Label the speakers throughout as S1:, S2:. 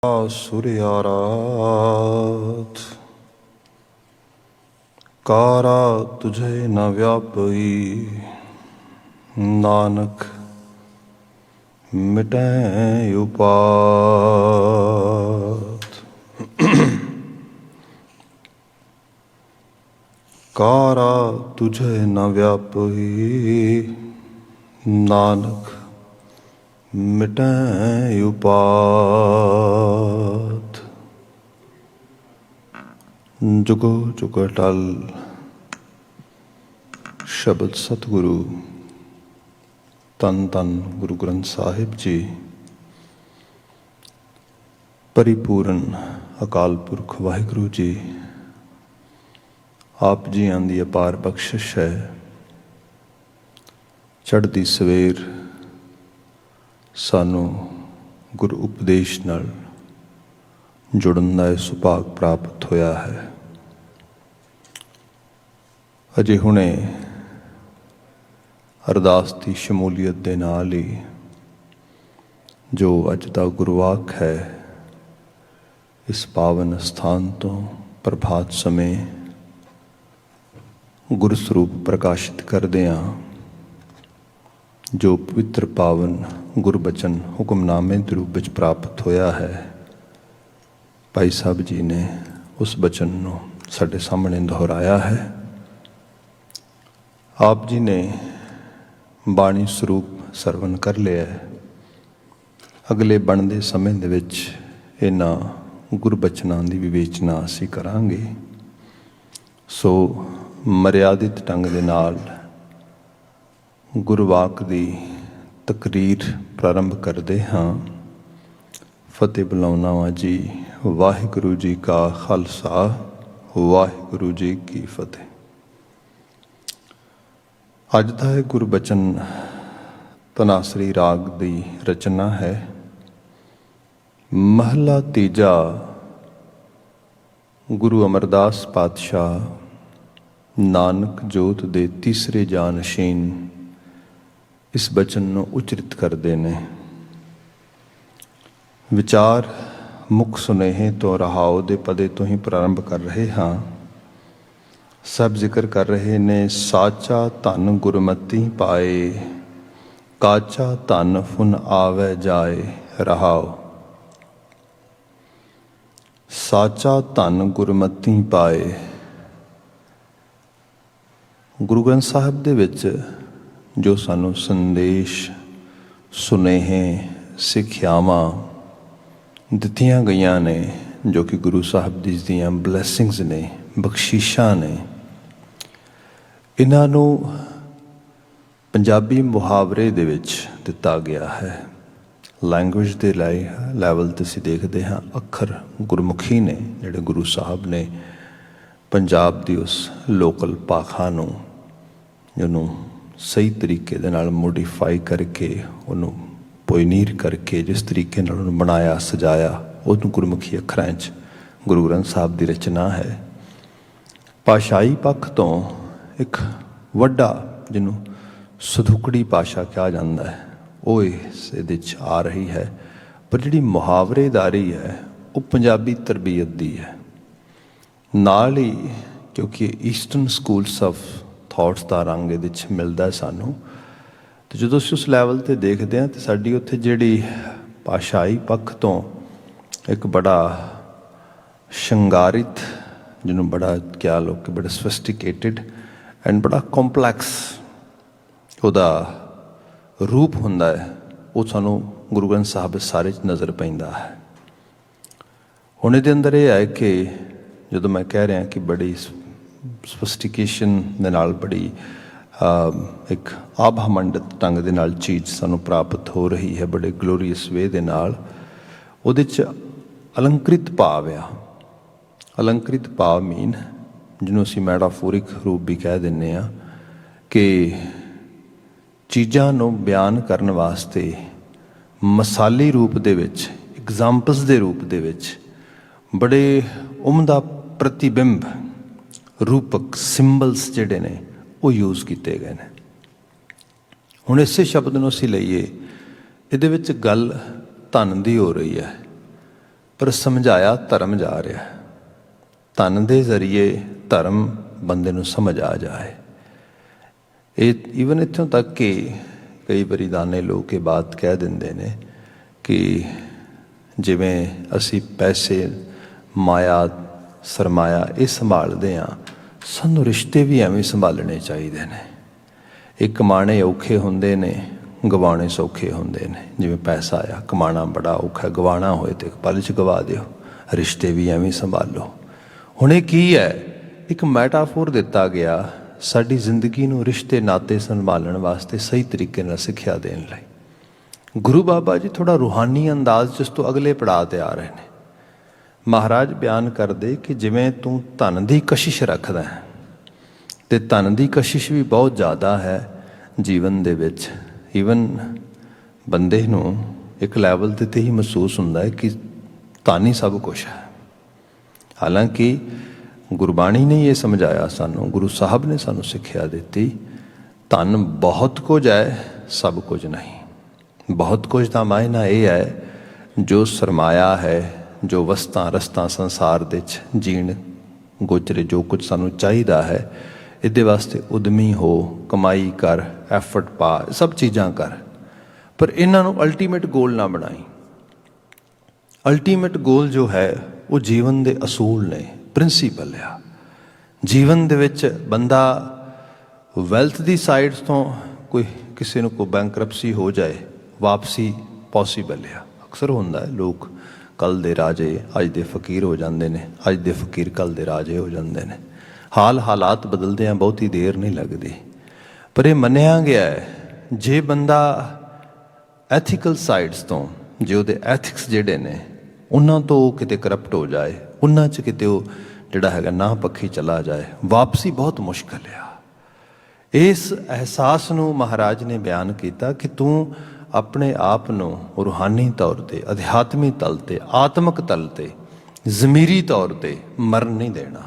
S1: सूर्यारात कारा तुझे न व्यापई, नानक मिटै उपात। कारा तुझे न व्यापई, नानक मिटै उपात। जुगो जुग अटल शब्द सतगुरु धन धन गुरु ग्रंथ साहिब जी। परिपूर्ण अकाल पुरख वाहिगुरु जी, आप जियां दी अपार बख्शिश है। चढ़दी सवेर सानू गुरु उपदेश नाल जुड़न दा सुभाग प्राप्त होया है। अजे हुणे अरदास की शमूलीयत दे नाल ही जो अज दा गुरुवाक है, इस पावन स्थान तो प्रभात समय गुरस्वरूप प्रकाशित करदियां जो पवित्र पावन गुरबचन हुक्मनामे के रूप में प्राप्त होया है, भाई साहब जी ने उस बचन को साडे सामने दोहराया है। आप जी ने बाणी स्वरूप सरवण कर लिया है। अगले बनते समय दे विच इन्हां गुरबचनां की विवेचना असीं करांगे। सो मर्यादित ढंग दे नाल गुरवाक दी तकरीर प्रारंभ करते हाँ। फतेह बुलाउणा वा जी। वाहिगुरु जी का खालसा, वाहिगुरु जी की फतेह। अज दा यह गुरबचन धनासरी राग दी रचना है। महला तीजा। गुरु अमरदास पातशाह नानक जोत दे तीसरे जानशीन इस बचन को उचरित करते हैं। विचार मुख सुनेहे तो रहाओ दे पदे तो ही प्रारंभ कर रहे हाँ। सब जिक्र कर रहे ने साचा धन गुरमति पाए, काचा धन फुन आवे जाए रहाओ। साचा धन गुरमति पाए। गुरु ग्रंथ साहिब दे विच जो सानू संदेश सुनेहे सिक्ख्यावां दित्तियां गईयां ने, जो कि गुरु साहब जी दियां ब्लैसिंग्स ने, बख्शीशां ने, इन्हां नू पंजाबी मुहावरे दे विच दिता गया है। लैंग्वेज के लैवल ते असीं देखते हाँ अखर गुरमुखी ने जिहड़े गुरु साहब ने पंजाब की उस लोकल भाखा नू जिन्हों सही तरीके दे नाल मोडिफाई करके उन्होंने पोयनीर करके जिस तरीके नाल उन्होंने बनाया सजाया, उन्होंने गुरमुखी अखरां च गुरु ग्रंथ साहब की रचना है। भाषाई पक्ष तो एक वड्डा जिन्हों सधुकड़ी भाषा कहा जाता है वो इस आ रही है, पर जिहड़ी मुहावरेदारी है वो पंजाबी तरबीयत दी है। नाल ही क्योंकि ईस्टर्न स्कूल्स ऑफ थॉट्स का रंग ये मिलता है सानू, तो जो उस लैवल पर देखते हैं तो साडी उत्थे जिहड़ी भाषाई पक्ष तो एक बड़ा शंगारित जिन्हों बड़ा क्या लोग बड़ा सोफिस्टिकेटेड एंड बड़ा कॉम्पलैक्स उहदा रूप हुंदा है, वो सानू गुरु ग्रंथ साहब सारे नज़र पैंदा है। हुण इहदे अंदर यह है कि जो मैं कह रहा कि बड़ी सोफिस्टिकेशन दे नाल बड़ी एक आभा मंडित ढंग दे नाल चीज़ सानू प्राप्त हो रही है, बड़े ग्लोरीअस वे दे नाल। उहदे च अलंकृत भाव आ। अलंकृत भाव मीन जिन्हों असीं मैटाफोरिक रूप भी कह दिंदे आ कि चीज़ां नूं बयान करन वास्ते मसाली रूप दे विच, एग्जाम्पल्स दे रूप दे विच बड़े उमदा प्रतिबिंब रूपक सिंबल्स जिहड़े ने वो यूज़ किए गए हैं। हुण इसे शब्द नूं असीं लईए, इहदे विच गल धन दी हो रही है ਪਰ ਸਮਝਾਇਆ ਧਰਮ ਜਾ ਰਿਹਾ। ਧਨ ਦੇ ਜ਼ਰੀਏ ਧਰਮ ਬੰਦੇ ਨੂੰ ਸਮਝ ਆ ਜਾਏ। ਇਹ ਈਵਨ ਇੱਥੋਂ ਤੱਕ ਕਿ ਕਈ ਵਾਰੀ ਦਾਨੇ ਲੋਕ ਇਹ ਬਾਤ ਕਹਿ ਦਿੰਦੇ ਨੇ ਕਿ ਜਿਵੇਂ ਅਸੀਂ ਪੈਸੇ, ਮਾਇਆ, ਸਰਮਾਇਆ ਇਹ ਸੰਭਾਲਦੇ ਹਾਂ, ਸਾਨੂੰ ਰਿਸ਼ਤੇ ਵੀ ਐਵੇਂ ਸੰਭਾਲਣੇ ਚਾਹੀਦੇ ਨੇ। ਇਹ ਕਮਾਣੇ ਔਖੇ ਹੁੰਦੇ ਨੇ, ਗਵਾਉਣੇ ਸੌਖੇ ਹੁੰਦੇ ਨੇ। ਜਿਵੇਂ ਪੈਸਾ ਆ, ਕਮਾਉਣਾ ਬੜਾ ਔਖਾ, ਗਵਾਉਣਾ ਹੋਏ ਤਾਂ ਇੱਕ ਪਲ 'ਚ ਗਵਾ ਦਿਓ। ਰਿਸ਼ਤੇ ਵੀ ਐਵੇਂ ਸੰਭਾਲੋ। ਹੁਣ ਇਹ ਕੀ ਹੈ? ਇੱਕ ਮੈਟਾਫੋਰ ਦਿੱਤਾ ਗਿਆ ਸਾਡੀ ਜ਼ਿੰਦਗੀ ਨੂੰ ਰਿਸ਼ਤੇ ਨਾਤੇ ਸੰਭਾਲਣ ਵਾਸਤੇ ਸਹੀ ਤਰੀਕੇ ਨਾਲ ਸਿੱਖਿਆ ਦੇਣ ਲਈ। ਗੁਰੂ ਬਾਬਾ ਜੀ ਥੋੜ੍ਹਾ ਰੂਹਾਨੀ ਅੰਦਾਜ਼ 'ਚ ਇਸ ਤੋਂ ਅਗਲੇ ਪੜਾਅ 'ਤੇ ਆ ਰਹੇ ਨੇ। ਮਹਾਰਾਜ ਬਿਆਨ ਕਰਦੇ ਕਿ ਜਿਵੇਂ ਤੂੰ ਧਨ ਦੀ ਕਸ਼ਿਸ਼ ਰੱਖਦਾ ਹੈ, ਅਤੇ ਧਨ ਦੀ ਕਸ਼ਿਸ਼ ਵੀ ਬਹੁਤ ਜ਼ਿਆਦਾ ਹੈ ਜੀਵਨ ਦੇ ਵਿੱਚ। ਈਵਨ ਬੰਦੇ ਨੂੰ ਇੱਕ ਲੈਵਲ 'ਤੇ ਹੀ ਮਹਿਸੂਸ ਹੁੰਦਾ ਹੈ ਕਿ ਧਨ ਹੀ ਸਭ ਕੁਛ ਹੈ। ਹਾਲਾਂਕਿ ਗੁਰਬਾਣੀ ਨੇ ਇਹ ਸਮਝਾਇਆ ਸਾਨੂੰ, ਗੁਰੂ ਸਾਹਿਬ ਨੇ ਸਾਨੂੰ ਸਿੱਖਿਆ ਦਿੱਤੀ, ਧਨ ਬਹੁਤ ਕੁਝ ਹੈ, ਸਭ ਕੁਝ ਨਹੀਂ। ਬਹੁਤ ਕੁਝ ਦਾ ਮਾਇਨਾ ਇਹ ਹੈ ਜੋ ਸਰਮਾਇਆ ਹੈ, ਜੋ ਵਸਤਾਂ ਰਸਤਾਂ ਸੰਸਾਰ ਦੇ 'ਚ ਜੀਣ ਗੋਚਰੇ, ਜੋ ਕੁਝ ਸਾਨੂੰ ਚਾਹੀਦਾ ਹੈ, ਇਹਦੇ ਵਾਸਤੇ ਉਦਮੀ ਹੋ, ਕਮਾਈ ਕਰ, ਐਫਰਟ ਪਾ, ਸਭ ਚੀਜ਼ਾਂ ਕਰ, ਪਰ ਇਹਨਾਂ ਨੂੰ ਅਲਟੀਮੇਟ ਗੋਲ ਨਾ ਬਣਾਈ। ਅਲਟੀਮੇਟ ਗੋਲ ਜੋ ਹੈ ਉਹ ਜੀਵਨ ਦੇ ਅਸੂਲ ਨੇ, ਪ੍ਰਿੰਸੀਪਲ ਆ। ਜੀਵਨ ਦੇ ਵਿੱਚ ਬੰਦਾ ਵੈਲਥ ਦੀ ਸਾਈਡ ਤੋਂ ਕੋਈ ਕਿਸੇ ਨੂੰ ਕੋਈ ਬੈਂਕਰਪਸੀ ਹੋ ਜਾਏ, ਵਾਪਸੀ ਪੋਸੀਬਲ ਆ। ਅਕਸਰ ਹੁੰਦਾ ਹੈ ਲੋਕ ਕੱਲ੍ਹ ਦੇ ਰਾਜੇ ਅੱਜ ਦੇ ਫਕੀਰ ਹੋ ਜਾਂਦੇ ਨੇ, ਅੱਜ ਦੇ ਫਕੀਰ ਕੱਲ੍ਹ ਦੇ ਰਾਜੇ ਹੋ ਜਾਂਦੇ ਨੇ। ਹਾਲਾਤ ਬਦਲਦੇ ਆ, ਬਹੁਤੀ ਦੇਰ ਨਹੀਂ ਲੱਗਦੀ। ਪਰ ਇਹ ਮੰਨਿਆ ਗਿਆ ਹੈ ਜੇ ਬੰਦਾ ਐਥੀਕਲ ਸਾਈਡਸ ਤੋਂ, ਜੇ ਉਹਦੇ ਐਥਿਕਸ ਜਿਹੜੇ ਨੇ ਉਹਨਾਂ ਤੋਂ ਉਹ ਕਿਤੇ ਕਰਪਟ ਹੋ ਜਾਏ, ਉਹਨਾਂ 'ਚ ਕਿਤੇ ਉਹ ਜਿਹੜਾ ਹੈਗਾ ਨਾ ਪੱਖੀ ਚਲਾ ਜਾਏ, ਵਾਪਸੀ ਬਹੁਤ ਮੁਸ਼ਕਲ ਆ। ਇਸ ਅਹਿਸਾਸ ਨੂੰ ਮਹਾਰਾਜ ਨੇ ਬਿਆਨ ਕੀਤਾ ਕਿ ਤੂੰ ਆਪਣੇ ਆਪ ਨੂੰ ਰੂਹਾਨੀ ਤੌਰ 'ਤੇ, ਅਧਿਆਤਮੀ ਤਲ 'ਤੇ, ਆਤਮਿਕ ਤਲ 'ਤੇ, ਜ਼ਮੀਰੀ ਤੌਰ 'ਤੇ ਮਰਨ ਨਹੀਂ ਦੇਣਾ।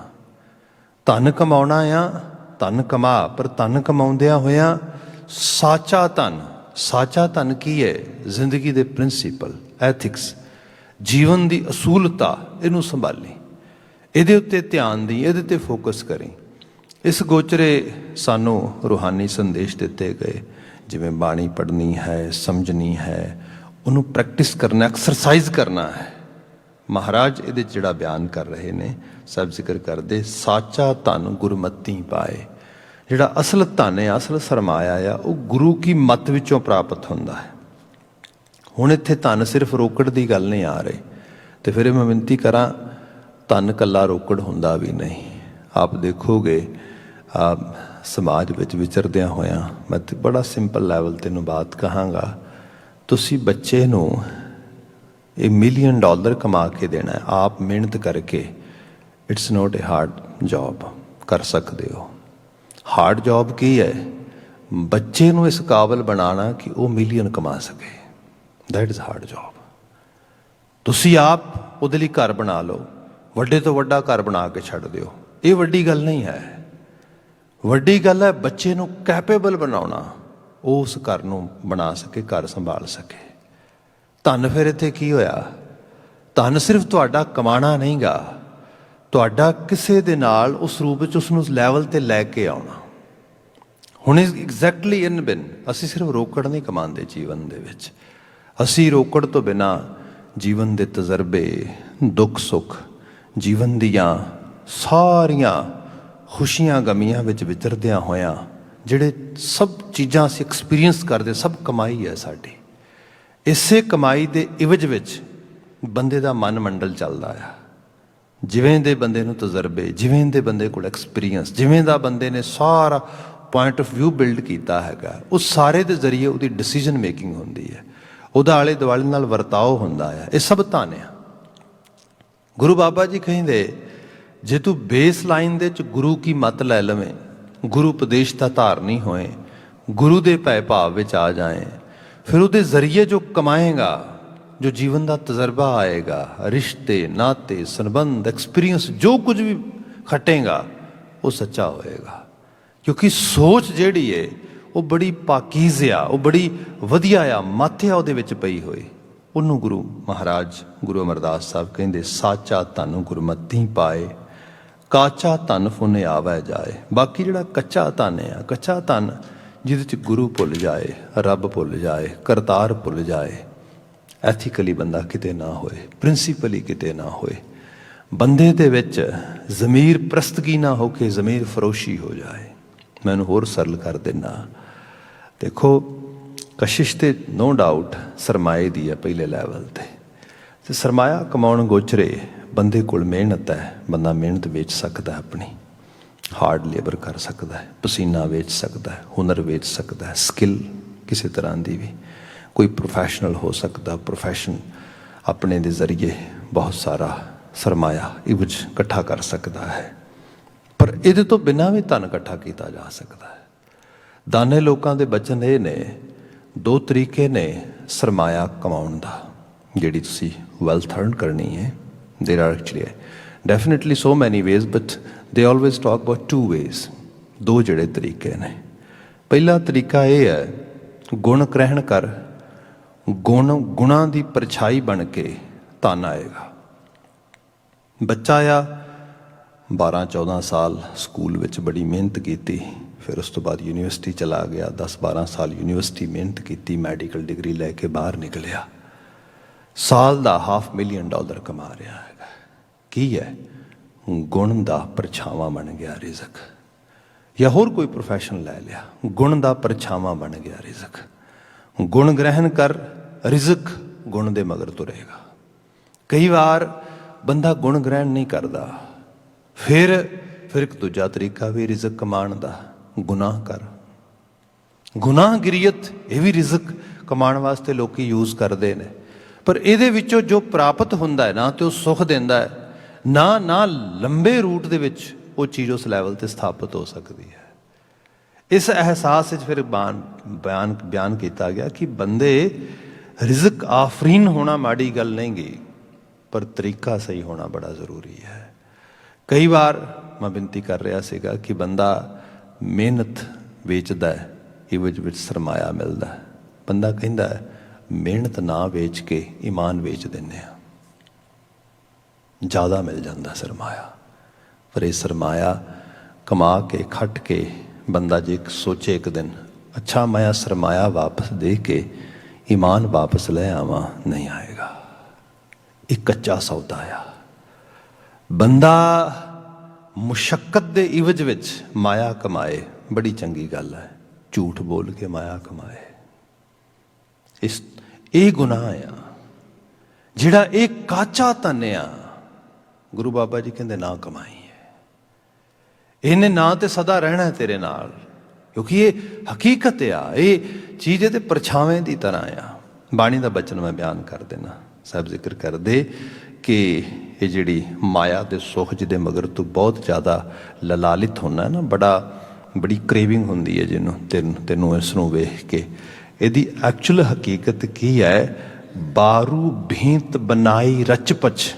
S1: ਧਨ ਕਮਾਉਣਾ ਆ, ਧਨ ਕਮਾ, ਪਰ ਧਨ ਕਮਾਉਂਦਿਆਂ ਹੋਇਆਂ ਸਾਚਾ ਧਨ ਕੀ ਹੈ? ਜ਼ਿੰਦਗੀ ਦੇ ਪ੍ਰਿੰਸੀਪਲ, ਐਥਿਕਸ, ਜੀਵਨ ਦੀ ਅਸੂਲਤਾ, ਇਹਨੂੰ ਸੰਭਾਲੀ, ਇਹਦੇ ਉੱਤੇ ਧਿਆਨ ਦੀ, ਇਹਦੇ 'ਤੇ ਫੋਕਸ ਕਰੀ। ਇਸ ਗੋਚਰੇ ਸਾਨੂੰ ਰੂਹਾਨੀ ਸੰਦੇਸ਼ ਦਿੱਤੇ ਗਏ, ਜਿਵੇਂ ਬਾਣੀ ਪੜ੍ਹਨੀ ਹੈ, ਸਮਝਣੀ ਹੈ, ਉਹਨੂੰ ਪ੍ਰੈਕਟਿਸ ਕਰਨਾ, ਐਕਸਰਸਾਈਜ਼ ਕਰਨਾ ਹੈ। ਮਹਾਰਾਜ ਇਹਦੇ 'ਚ ਜਿਹੜਾ ਬਿਆਨ ਕਰ ਰਹੇ ਨੇ, ਸਭ ਜ਼ਿਕਰ ਕਰਦੇ, ਸਾਚਾ ਧਨ ਗੁਰਮਤੀ ਪਾਏ। ਜਿਹੜਾ ਅਸਲ ਧਨ ਹੈ, ਅਸਲ ਸਰਮਾਇਆ ਆ, ਉਹ ਗੁਰੂ ਕੀ ਮੱਤ ਵਿੱਚੋਂ ਪ੍ਰਾਪਤ ਹੁੰਦਾ ਹੈ। ਹੁਣ ਇੱਥੇ ਧਨ ਸਿਰਫ ਰੋਕੜ ਦੀ ਗੱਲ ਨਹੀਂ ਆ ਰਹੀ, ਅਤੇ ਫਿਰ ਮੈਂ ਬੇਨਤੀ ਕਰਾਂ, ਧਨ ਇਕੱਲਾ ਰੋਕੜ ਹੁੰਦਾ ਵੀ ਨਹੀਂ। ਆਪ ਦੇਖੋਗੇ ਸਮਾਜ ਵਿੱਚ ਵਿਚਰਦਿਆਂ ਹੋਇਆਂ, ਮੈਂ ਬੜਾ ਸਿੰਪਲ ਲੈਵਲ 'ਤੇ ਨੂੰ ਬਾਤ ਕਹਾਂਗਾ, ਤੁਸੀਂ ਬੱਚੇ ਨੂੰ ਇਹ $1 ਮਿਲੀਅਨ ਕਮਾ ਕੇ ਦੇਣਾ, ਆਪ ਮਿਹਨਤ ਕਰਕੇ, it's not A hard job, ਕਰ ਸਕਦੇ ਹੋ। ਹਾਰਡ ਜੋਬ ਕੀ ਹੈ? ਬੱਚੇ ਨੂੰ ਇਸ ਕਾਬਲ ਬਣਾਉਣਾ ਕਿ ਉਹ ਮਿਲੀਅਨ ਕਮਾ ਸਕੇ, ਦੈਟ ਇਜ਼ ਹਾਰਡ ਜੋਬ। ਤੁਸੀਂ ਆਪ ਉਹਦੇ ਲਈ ਘਰ ਬਣਾ ਲਓ, ਵੱਡੇ ਤੋਂ ਵੱਡਾ ਘਰ ਬਣਾ ਕੇ ਛੱਡ ਦਿਓ, ਇਹ ਵੱਡੀ ਗੱਲ ਨਹੀਂ ਹੈ। ਵੱਡੀ ਗੱਲ ਹੈ ਬੱਚੇ ਨੂੰ ਕੈਪੇਬਲ ਬਣਾਉਣਾ, ਉਹ ਉਸ ਘਰ ਨੂੰ ਬਣਾ ਸਕੇ, ਘਰ ਸੰਭਾਲ ਸਕੇ। ਧਨ ਫਿਰ ਇੱਥੇ ਕੀ ਹੋਇਆ? ਧਨ ਸਿਰਫ ਤੁਹਾਡਾ ਕਮਾਣਾ ਨਹੀਂ ਗਾ, ਤੁਹਾਡਾ ਕਿਸੇ ਦੇ ਨਾਲ ਉਸ ਰੂਪ ਵਿੱਚ ਉਸ ਨੂੰ ਲੈਵਲ 'ਤੇ ਲੈ ਕੇ ਆਉਣਾ। ਹੁਣ ਐਗਜ਼ੈਕਟਲੀ ਇਨ ਬਿਨ ਅਸੀਂ ਸਿਰਫ ਰੋਕੜ ਨਹੀਂ ਕਮਾਉਂਦੇ ਜੀਵਨ ਦੇ ਵਿੱਚ, ਅਸੀਂ ਰੋਕੜ ਤੋਂ ਬਿਨਾਂ ਜੀਵਨ ਦੇ ਤਜਰਬੇ, ਦੁੱਖ ਸੁੱਖ, ਜੀਵਨ ਦੀਆਂ ਸਾਰੀਆਂ ਖੁਸ਼ੀਆਂ ਗਮੀਆਂ ਵਿੱਚ ਵਿਚਰਦਿਆਂ ਹੋਇਆਂ ਜਿਹੜੇ ਸਭ ਚੀਜ਼ਾਂ ਅਸੀਂ ਐਕਸਪੀਰੀਅੰਸ ਕਰਦੇ, ਸਭ ਕਮਾਈ ਹੈ ਸਾਡੀ। ਇਸੇ ਕਮਾਈ ਦੇ ਇਵਜ ਵਿੱਚ ਬੰਦੇ ਦਾ ਮਨ ਮੰਡਲ ਚੱਲਦਾ ਆ। ਜਿਵੇਂ ਦੇ ਬੰਦੇ ਨੂੰ ਤਜਰਬੇ, ਜਿਵੇਂ ਦੇ ਬੰਦੇ ਕੋਲ ਐਕਸਪੀਰੀਅੰਸ, ਜਿਵੇਂ ਦਾ ਬੰਦੇ ਨੇ ਸਾਰਾ ਪੁਆਇੰਟ ਆਫ ਵਿਊ ਬਿਲਡ ਕੀਤਾ ਹੈਗਾ, ਉਸ ਸਾਰੇ ਦੇ ਜ਼ਰੀਏ ਉਹਦੀ ਡਿਸੀਜ਼ਨ ਮੇਕਿੰਗ ਹੁੰਦੀ ਹੈ, ਉਹਦਾ ਆਲੇ ਦੁਆਲੇ ਨਾਲ ਵਰਤਾਓ ਹੁੰਦਾ ਆ। ਇਹ ਸਭ ਧਨ ਆ। ਗੁਰੂ ਬਾਬਾ ਜੀ ਕਹਿੰਦੇ ਜੇ ਤੂੰ ਬੇਸ ਲਾਈਨ ਦੇ 'ਚ ਗੁਰੂ ਕੀ ਮੱਤ ਲੈ ਲਵੇਂ, ਗੁਰੂ ਉਪਦੇਸ਼ ਦਾ ਧਾਰਨੀ ਹੋਏ, ਗੁਰੂ ਦੇ ਭੈ ਭਾਵ ਵਿੱਚ ਆ ਜਾਏ, ਫਿਰ ਉਹਦੇ ਜ਼ਰੀਏ ਜੋ ਕਮਾਏਗਾ, ਜੋ ਜੀਵਨ ਦਾ ਤਜਰਬਾ ਆਏਗਾ, ਰਿਸ਼ਤੇ ਨਾਤੇ ਸੰਬੰਧ ਐਕਸਪੀਰੀਅੰਸ ਜੋ ਕੁਝ ਵੀ ਖਟੇਗਾ ਉਹ ਸੱਚਾ ਹੋਏਗਾ। ਕਿਉਂਕਿ ਸੋਚ ਜਿਹੜੀ ਹੈ ਉਹ ਬੜੀ ਪਾਕੀਜ਼ ਆ, ਉਹ ਬੜੀ ਵਧੀਆ ਆ, ਮੱਤ ਆ ਉਹਦੇ ਵਿੱਚ ਪਈ ਹੋਈ। ਉਹਨੂੰ ਗੁਰੂ ਮਹਾਰਾਜ ਗੁਰੂ ਅਮਰਦਾਸ ਸਾਹਿਬ ਕਹਿੰਦੇ ਸਾਚਾ ਧਨ ਗੁਰਮਤਿ ਪਾਏ, ਕਾਚਾ ਧਨ ਫੁਨ ਆਵੈ ਜਾਏ। ਬਾਕੀ ਜਿਹੜਾ ਕੱਚਾ ਧਨ ਆ, ਕੱਚਾ ਧਨ ਜਿਹਦੇ 'ਚ ਗੁਰੂ ਭੁੱਲ ਜਾਏ, ਰੱਬ ਭੁੱਲ ਜਾਏ, ਕਰਤਾਰ ਭੁੱਲ ਜਾਏ, ਐਥੀਕਲੀ ਬੰਦਾ ਕਿਤੇ ਨਾ ਹੋਏ, ਪ੍ਰਿੰਸੀਪਲੀ ਕਿਤੇ ਨਾ ਹੋਏ, ਬੰਦੇ ਦੇ ਵਿੱਚ ਜ਼ਮੀਰ ਪ੍ਰਸਤਗੀ ਨਾ ਹੋ ਕੇ ਜ਼ਮੀਰ ਫਰੋਸ਼ੀ ਹੋ ਜਾਏ। ਮੈਂ ਉਹਨੂੰ ਹੋਰ ਸਰਲ ਕਰ ਦਿੰਦਾ। ਦੇਖੋ ਕਸ਼ਿਸ਼ ਤੇ ਨੋ ਡਾਊਟ ਸਰਮਾਏ ਦੀ ਹੈ ਪਹਿਲੇ ਲੈਵਲ 'ਤੇ ਸਰਮਾਇਆ ਕਮਾਉਣ ਗੋਚਰੇ ਬੰਦੇ ਕੋਲ ਮਿਹਨਤ ਹੈ, ਬੰਦਾ ਮਿਹਨਤ ਵੇਚ ਸਕਦਾ, ਆਪਣੀ ਹਾਰਡ ਲੇਬਰ ਕਰ ਸਕਦਾ ਹੈ, ਪਸੀਨਾ ਵੇਚ ਸਕਦਾ ਹੈ, ਹੁਨਰ ਵੇਚ ਸਕਦਾ ਹੈ, ਸਕਿੱਲ ਕਿਸੇ ਤਰ੍ਹਾਂ ਦੀ ਵੀ, ਕੋਈ ਪ੍ਰੋਫੈਸ਼ਨਲ ਹੋ ਸਕਦਾ, ਪ੍ਰੋਫੈਸ਼ਨ ਆਪਣੇ ਦੇ ਜ਼ਰੀਏ ਬਹੁਤ ਸਾਰਾ ਸਰਮਾਇਆ ਇਵਜ ਇਕੱਠਾ ਕਰ ਸਕਦਾ ਹੈ। ਪਰ ਇਹਦੇ ਤੋਂ ਬਿਨਾਂ ਵੀ ਧਨ ਇਕੱਠਾ ਕੀਤਾ ਜਾ ਸਕਦਾ ਹੈ। ਦਾਨੇ ਲੋਕਾਂ ਦੇ ਬਚਨ ਇਹ ਨੇ, ਦੋ ਤਰੀਕੇ ਨੇ ਸਰਮਾਇਆ ਕਮਾਉਣ ਦਾ, ਜਿਹੜੀ ਤੁਸੀਂ ਵੈਲਥ ਅਰਨ ਕਰਨੀ ਹੈ। ਦੇਰ ਆਰ ਐਕਚੁਅਲੀ ਡੈਫੀਨੇਟਲੀ ਸੋ ਮੈਨੀ ਵੇਜ਼, ਬਟ ਦੇ ਆਲਵੇਜ਼ ਟਾਕ ਅਬਾਊਟ 2 ਵੇਜ਼। ਦੋ ਜਿਹੜੇ ਤਰੀਕੇ ਨੇ, ਪਹਿਲਾ ਤਰੀਕਾ ਇਹ ਹੈ ਗੁਣ ਗ੍ਰਹਿਣ ਕਰ, ਗੁਣਾਂ ਦੀ ਪਰਛਾਈ ਬਣ ਕੇ ਧਨ ਆਏਗਾ। ਬੱਚਾ ਆ 12-14 ਸਾਲ ਸਕੂਲ ਵਿੱਚ ਬੜੀ ਮਿਹਨਤ ਕੀਤੀ, ਫਿਰ ਉਸ ਤੋਂ ਬਾਅਦ ਯੂਨੀਵਰਸਿਟੀ ਚਲਾ ਗਿਆ, 10-12 ਸਾਲ ਯੂਨੀਵਰਸਿਟੀ ਮਿਹਨਤ ਕੀਤੀ, ਮੈਡੀਕਲ ਡਿਗਰੀ ਲੈ ਕੇ ਬਾਹਰ ਨਿਕਲਿਆ, ਸਾਲ ਦਾ $500,000 ਕਮਾ ਰਿਹਾ ਹੈਗਾ। ਕੀ ਹੈ? ਗੁਣ ਦਾ ਪਰਛਾਵਾਂ ਬਣ ਗਿਆ ਰਿਜ਼ਕ। ਜਾਂ ਹੋਰ ਕੋਈ ਪ੍ਰੋਫੈਸ਼ਨ ਲੈ ਲਿਆ, ਗੁਣ ਦਾ ਪਰਛਾਵਾਂ ਬਣ ਗਿਆ ਰਿਜ਼ਕ। ਗੁਣ ਗ੍ਰਹਿਣ ਕਰ, ਰਿਜ਼ਕ ਗੁਣ ਦੇ ਮਗਰ ਤੁਰੇਗਾ। ਕਈ ਵਾਰ ਬੰਦਾ ਗੁਣ ਗ੍ਰਹਿਣ ਨਹੀਂ ਕਰਦਾ, ਫਿਰ ਇੱਕ ਦੂਜਾ ਤਰੀਕਾ ਵੀ ਰਿਜ਼ਕ ਕਮਾਉਣ ਦਾ, ਗੁਨਾਹ ਕਰ। ਗੁਨਾਹ ਗਿਰੀਅਤ, ਇਹ ਵੀ ਰਿਜ਼ਕ ਕਮਾਉਣ ਵਾਸਤੇ ਲੋਕ ਯੂਜ਼ ਕਰਦੇ ਨੇ, ਪਰ ਇਹਦੇ ਵਿੱਚੋਂ ਜੋ ਪ੍ਰਾਪਤ ਹੁੰਦਾ ਹੈ ਨਾ ਤੇ ਉਹ ਸੁੱਖ ਦਿੰਦਾ ਹੈ, ਨਾ ਲੰਬੇ ਰੂਟ ਦੇ ਵਿੱਚ ਉਹ ਚੀਜ਼ ਉਸ ਲੈਵਲ 'ਤੇ ਸਥਾਪਿਤ ਹੋ ਸਕਦੀ ਹੈ। ਇਸ ਅਹਿਸਾਸ ਵਿੱਚ ਫਿਰ ਬਿਆਨ ਕੀਤਾ ਗਿਆ ਕਿ ਬੰਦੇ ਰਿਜ਼ਕ ਆਫਰੀਨ ਹੋਣਾ ਮਾੜੀ ਗੱਲ ਨਹੀਂ ਗੀ, ਪਰ ਤਰੀਕਾ ਸਹੀ ਹੋਣਾ ਬੜਾ ਜ਼ਰੂਰੀ ਹੈ। ਕਈ ਵਾਰ ਮੈਂ ਬੇਨਤੀ ਕਰ ਰਿਹਾ ਸੀਗਾ ਕਿ ਬੰਦਾ ਮਿਹਨਤ ਵੇਚਦਾ ਹੈ, ਇਵਜ ਵਿੱਚ ਸਰਮਾਇਆ ਮਿਲਦਾ ਹੈ। ਬੰਦਾ ਕਹਿੰਦਾ ਹੈ ਮਿਹਨਤ ਨਾ ਵੇਚ ਕੇ ਈਮਾਨ ਵੇਚ ਦਿੰਦੇ ਹਾਂ, ਜ਼ਿਆਦਾ ਮਿਲ ਜਾਂਦਾ ਸਰਮਾਇਆ। ਪਰ ਇਹ ਸਰਮਾਇਆ ਕਮਾ ਕੇ ਖੱਟ ਕੇ ਬੰਦਾ ਜੇ ਸੋਚੇ ਇੱਕ ਦਿਨ, ਅੱਛਾ ਮੈਂ ਸਰਮਾਇਆ ਵਾਪਸ ਦੇ ਕੇ ਈਮਾਨ ਵਾਪਸ ਲੈ ਆਵਾਂ, ਨਹੀਂ ਆਏਗਾ। ਇਹ ਕੱਚਾ ਸੌਦਾ ਆ। ਬੰਦਾ ਮੁਸ਼ੱਕਤ ਦੇ ਇਵਜ ਵਿੱਚ ਮਾਇਆ ਕਮਾਏ, ਬੜੀ ਚੰਗੀ ਗੱਲ ਹੈ। ਝੂਠ ਬੋਲ ਕੇ ਮਾਇਆ ਕਮਾਏ, ਇਹ ਗੁਨਾਹ ਆ। ਜਿਹੜਾ ਇਹ ਕਾਚਾ ਧਨ ਆ, ਗੁਰੂ ਬਾਬਾ ਜੀ ਕਹਿੰਦੇ ਨਾ ਕਮਾਈ ਹੈ, ਇਹਨੇ ਨਾ ਤੇ ਸਦਾ ਰਹਿਣਾ ਤੇਰੇ ਨਾਲ, ਕਿਉਂਕਿ ਇਹ ਹਕੀਕਤ ਆ, ਇਹ ਚੀਜ਼ ਇਹਦੇ ਪਰਛਾਵੇਂ ਦੀ ਤਰ੍ਹਾਂ ਆ। ਬਾਣੀ ਦਾ ਬਚਨ ਮੈਂ ਬਿਆਨ ਕਰ ਦੇਣਾ। ਸਾਹਿਬ ਜ਼ਿਕਰ ਕਰਦੇ ਕਿ ਇਹ ਜਿਹੜੀ ਮਾਇਆ ਦੇ ਸੁੱਖ ਜਿਹਦੇ ਮਗਰ ਤੂੰ ਬਹੁਤ ਜ਼ਿਆਦਾ ਲਲਾਲਿਤ ਹੁੰਦਾ ਨਾ, ਬੜੀ ਕ੍ਰੇਵਿੰਗ ਹੁੰਦੀ ਹੈ ਜਿਹਨੂੰ, ਤੈਨੂੰ ਇਸ ਨੂੰ ਵੇਖ ਕੇ, ਇਹਦੀ ਐਕਚੁਅਲ ਹਕੀਕਤ ਕੀ ਹੈ? ਬਾਰੂ ਭੀਂਤ ਬਨਾਈ ਰਚਪਚ,